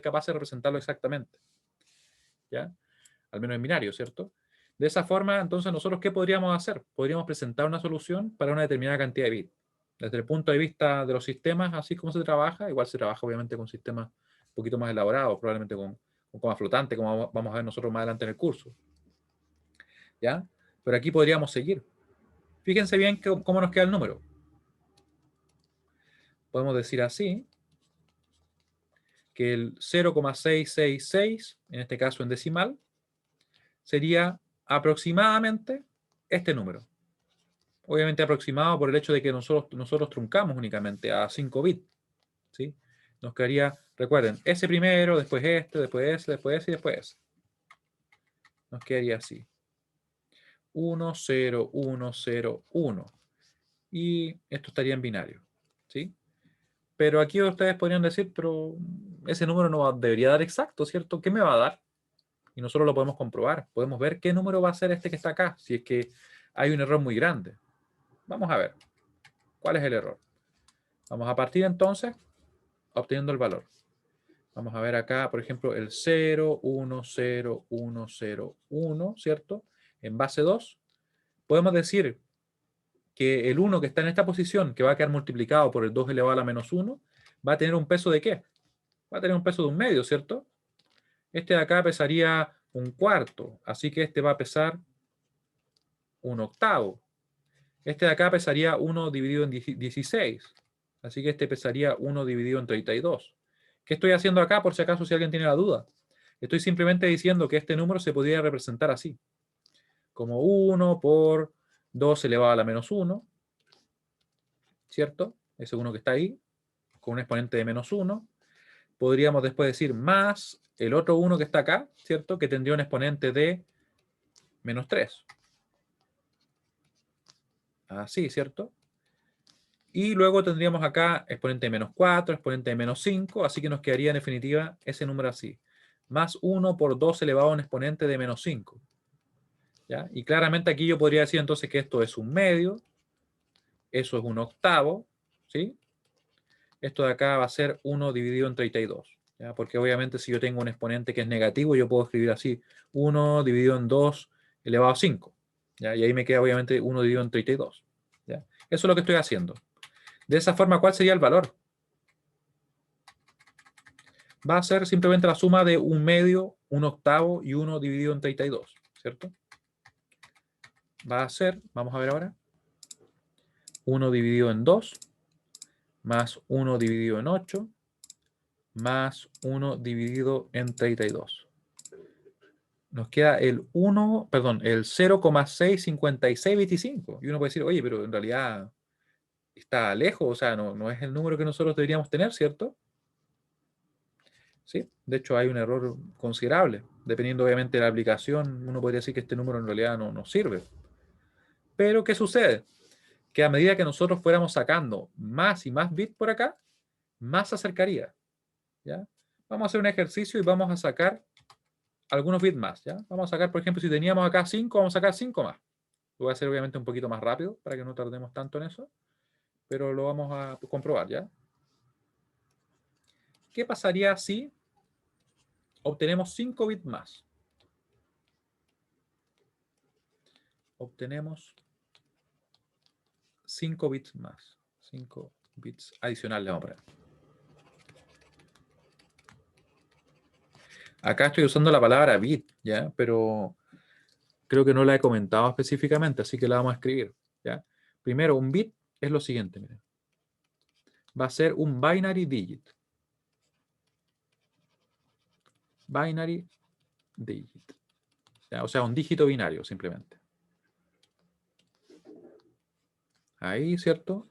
capaces de representarlo exactamente. ¿Ya? Al menos en binario, ¿cierto? De esa forma, entonces, ¿nosotros qué podríamos hacer? Podríamos presentar una solución para una determinada cantidad de bits. Desde el punto de vista de los sistemas, así como se trabaja, igual se trabaja obviamente con sistemas un poquito más elaborados, probablemente con coma flotante, como vamos a ver nosotros más adelante en el curso. ¿Ya? Pero aquí podríamos seguir. Fíjense bien cómo nos queda el número. Podemos decir así, que el 0,666, en este caso en decimal, sería aproximadamente este número. Obviamente aproximado por el hecho de que nosotros truncamos únicamente a 5 bits. ¿Sí? Nos quedaría, recuerden, ese primero, después este, después ese, después ese y después ese. Nos quedaría así. 1, 0, 1, 0, 1. Y esto estaría en binario. ¿Sí? Pero aquí ustedes podrían decir, pero ese número no debería dar exacto, ¿cierto? ¿Qué me va a dar? Y nosotros lo podemos comprobar. Podemos ver qué número va a ser este que está acá, si es que hay un error muy grande. Vamos a ver. ¿Cuál es el error? Vamos a partir entonces obteniendo el valor. Vamos a ver acá, por ejemplo, el 0, 1, 0, 1, 0, 1, ¿cierto? En base 2. Podemos decir que el 1 que está en esta posición, que va a quedar multiplicado por el 2 elevado a la menos 1, va a tener un peso de ¿qué? Va a tener un peso de un medio, ¿cierto? Este de acá pesaría un cuarto, así que este va a pesar un octavo. Este de acá pesaría 1 dividido en 16, así que este pesaría 1 dividido en 32. ¿Qué estoy haciendo acá, por si acaso, si alguien tiene la duda? Estoy simplemente diciendo que este número se podría representar así, como 1 por 2 elevado a la menos 1, ¿cierto? Ese 1 que está ahí, con un exponente de menos 1. Podríamos después decir más el otro 1 que está acá, ¿cierto? Que tendría un exponente de menos 3. Así, ¿cierto? Y luego tendríamos acá exponente de menos 4, exponente de menos 5, así que nos quedaría en definitiva ese número así. Más 1 por 2 elevado a un exponente de menos 5. ¿Ya? Y claramente aquí yo podría decir entonces que esto es un medio, eso es un octavo, ¿sí? Esto de acá va a ser 1 dividido en 32. ¿ya? Porque obviamente si yo tengo un exponente que es negativo, yo puedo escribir así, 1 dividido en 2 elevado a 5. ¿Ya? Y ahí me queda obviamente 1 dividido en 32. ¿Ya? Eso es lo que estoy haciendo. De esa forma, ¿cuál sería el valor? Va a ser simplemente la suma de 1/2, 1/8 y 1 dividido en 32, ¿cierto? Va a ser, vamos a ver ahora, 1 dividido en 2, más 1 dividido en 8, más 1 dividido en 32. Nos queda el 1, perdón, el 0,65625. Y uno puede decir, oye, pero en realidad está lejos, o sea, no es el número que nosotros deberíamos tener, ¿cierto? Sí, de hecho hay un error considerable. Dependiendo obviamente de la aplicación, uno podría decir que este número en realidad no nos sirve. Pero, ¿qué sucede? Que a medida que nosotros fuéramos sacando más y más bits por acá, más se acercaría. ¿Ya? Vamos a hacer un ejercicio y vamos a sacar algunos bits más. ¿Ya? Vamos a sacar, por ejemplo, si teníamos acá 5, vamos a sacar 5 más. Lo voy a hacer obviamente un poquito más rápido para que no tardemos tanto en eso, pero lo vamos a comprobar, ¿ya? ¿Qué pasaría si obtenemos 5 bits más? Obtenemos 5 bits más. 5 bits adicionales, vamos a poner. Acá estoy usando la palabra bit, ¿ya? Pero creo que no la he comentado específicamente, así que la vamos a escribir, ¿ya? Primero, un bit es lo siguiente, miren. Va a ser un binary digit. Binary digit. ¿Ya? O sea, un dígito binario, simplemente. Ahí, ¿cierto?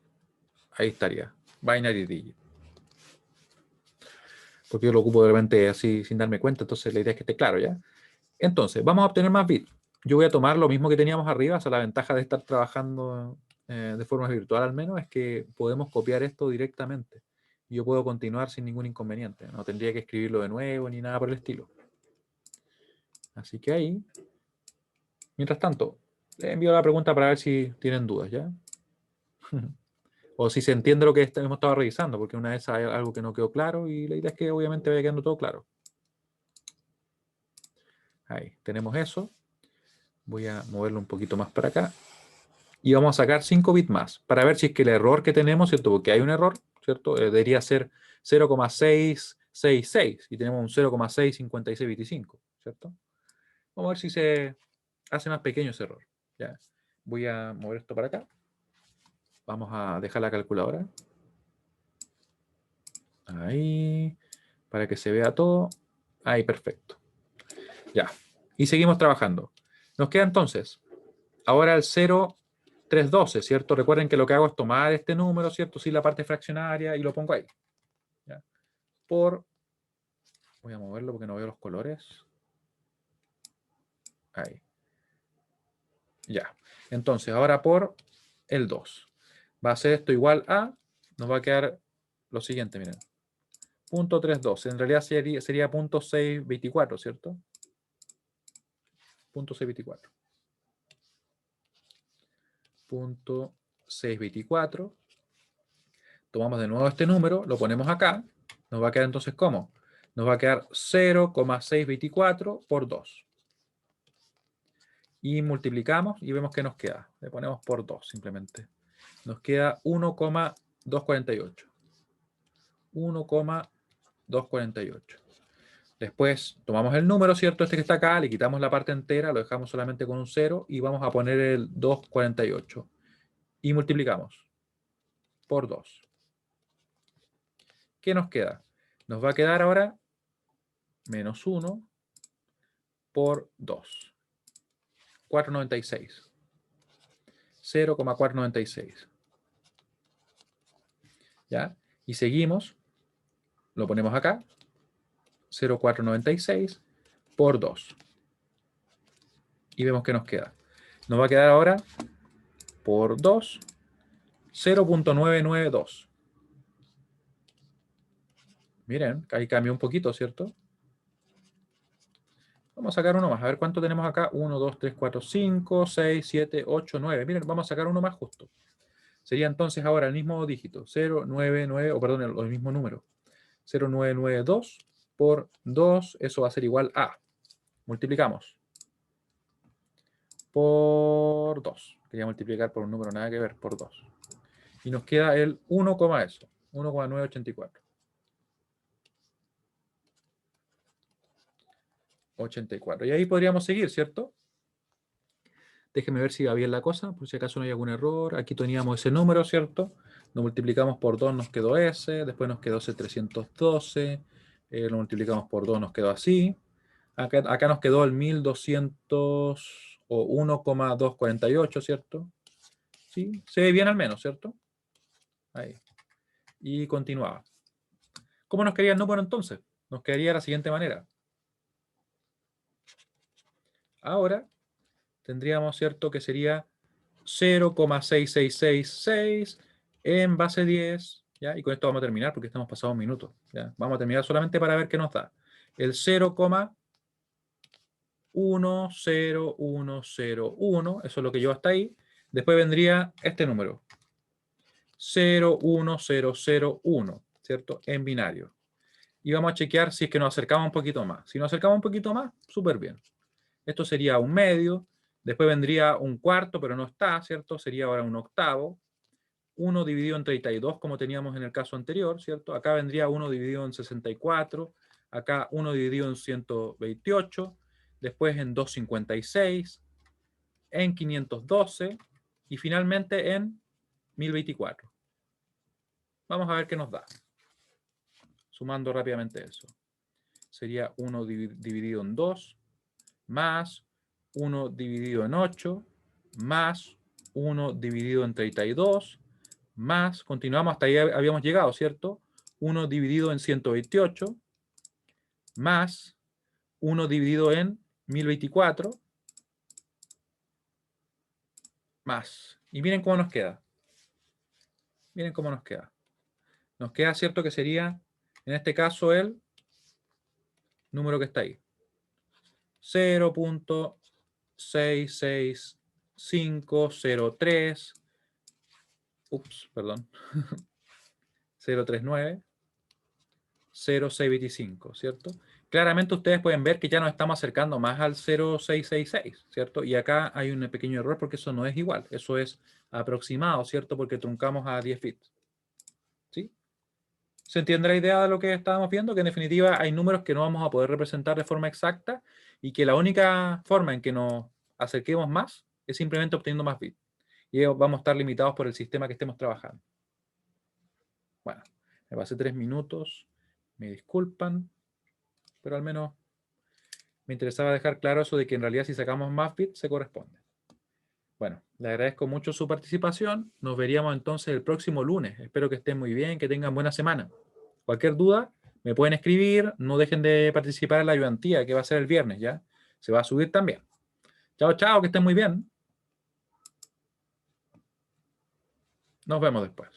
Ahí estaría. Binary digit. Porque yo lo ocupo de repente así sin darme cuenta, entonces la idea es que esté claro, ¿ya? Entonces, vamos a obtener más bits. Yo voy a tomar lo mismo que teníamos arriba, o sea, la ventaja de estar trabajando de forma virtual al menos es que podemos copiar esto directamente. Y yo puedo continuar sin ningún inconveniente. No tendría que escribirlo de nuevo ni nada por el estilo. Así que ahí, mientras tanto, les envío la pregunta para ver si tienen dudas, ¿ya? O si se entiende lo que hemos estado revisando, porque una vez hay algo que no quedó claro y la idea es que obviamente vaya quedando todo claro. Ahí, tenemos eso. Voy a moverlo un poquito más para acá. Y vamos a sacar 5 bits más para ver si es que el error que tenemos, ¿cierto? Porque hay un error, ¿cierto? Debería ser 0,666 y tenemos un 0,65625, ¿cierto? Vamos a ver si se hace más pequeño ese error. ¿Ya? Voy a mover esto para acá. Vamos a dejar la calculadora. Ahí, para que se vea todo. Ahí, perfecto. Ya. Y seguimos trabajando. Nos queda entonces, ahora el 0,312, ¿cierto? Recuerden que lo que hago es tomar este número, ¿cierto? Sí, la parte fraccionaria y lo pongo ahí. ¿Ya? Voy a moverlo porque no veo los colores. Ahí. Ya. Entonces, ahora por el 2. Va a ser esto igual a, nos va a quedar lo siguiente, miren. 0,312. En realidad sería 0,624, ¿cierto? 0,624. 0,624. Tomamos de nuevo este número, lo ponemos acá. Nos va a quedar entonces, ¿cómo? Nos va a quedar 0,624 por 2. Y multiplicamos y vemos que nos queda. Le ponemos por 2 simplemente. Nos queda 1,248. 1,248. Después tomamos el número, ¿cierto? Este que está acá, le quitamos la parte entera, lo dejamos solamente con un 0 y vamos a poner el 248. Y multiplicamos por 2. ¿Qué nos queda? Nos va a quedar ahora menos 1 por 2. 496. 0,496. ¿Ya? Y seguimos. Lo ponemos acá. 0,496 por 2. Y vemos que nos queda. Nos va a quedar ahora por 2, 0,992. Miren, ahí cambió un poquito, ¿cierto? Vamos a sacar uno más. A ver cuánto tenemos acá. 1, 2, 3, 4, 5, 6, 7, 8, 9. Miren, vamos a sacar uno más justo. Sería entonces ahora el mismo dígito. 0,99, o perdón, el mismo número. 0,992 por 2, eso va a ser igual a. Multiplicamos por 2. Quería multiplicar por un número nada que ver, por 2. Y nos queda el 1, eso, 1,984. 84. Y ahí podríamos seguir, ¿cierto? Déjenme ver si va bien la cosa, por si acaso no hay algún error. Aquí teníamos ese número, ¿cierto? Lo multiplicamos por 2, nos quedó ese. Después nos quedó ese 312. Lo multiplicamos por 2, nos quedó así. Acá nos quedó el 1200 o 1,248, ¿cierto? Sí, se ve bien al menos, ¿cierto? Ahí. Y continuaba. ¿Cómo nos quedaría el número entonces? Nos quedaría de la siguiente manera. Ahora tendríamos, ¿cierto?, que sería 0,6666 en base 10, ¿ya? Y con esto vamos a terminar porque estamos pasados un minuto, ¿ya? Vamos a terminar solamente para ver qué nos da. El 0,10101, eso es lo que llevo hasta ahí. Después vendría este número, 01001, ¿cierto? En binario. Y vamos a chequear si es que nos acercamos un poquito más. Si nos acercamos un poquito más, súper bien. Esto sería un medio. Después vendría un cuarto, pero no está, ¿cierto? Sería ahora un octavo. 1 dividido en 32, como teníamos en el caso anterior, ¿cierto? Acá vendría 1 dividido en 64. Acá 1 dividido en 128. Después en 256. En 512. Y finalmente en 1024. Vamos a ver qué nos da. Sumando rápidamente eso. Sería 1 dividido en 2. Más 1 dividido en 8, más 1 dividido en 32, más, continuamos, hasta ahí habíamos llegado, ¿cierto? 1 dividido en 128, más 1 dividido en 1024, más. Y miren cómo nos queda. Miren cómo nos queda. Nos queda, ¿cierto?, que sería, en este caso, el número que está ahí. 0.66503. Ups, perdón. 039, 0625, ¿cierto? Claramente ustedes pueden ver que ya nos estamos acercando más al 0666, ¿cierto? Y acá hay un pequeño error porque eso no es igual, eso es aproximado, ¿cierto? Porque truncamos a 10 bits, ¿sí? ¿Se entiende la idea de lo que estábamos viendo? Que en definitiva hay números que no vamos a poder representar de forma exacta y que la única forma en que nos acerquemos más es simplemente obteniendo más bits. Y vamos a estar limitados por el sistema que estemos trabajando. Bueno, me pasé 3 minutos. Me disculpan, pero al menos me interesaba dejar claro eso de que en realidad si sacamos más bits se corresponde. Bueno, le agradezco mucho su participación. Nos veríamos entonces el próximo lunes. Espero que estén muy bien, que tengan buena semana. Cualquier duda, me pueden escribir. No dejen de participar en la ayudantía, que va a ser el viernes, ¿ya? Se va a subir también. Chao, chao, que estén muy bien. Nos vemos después.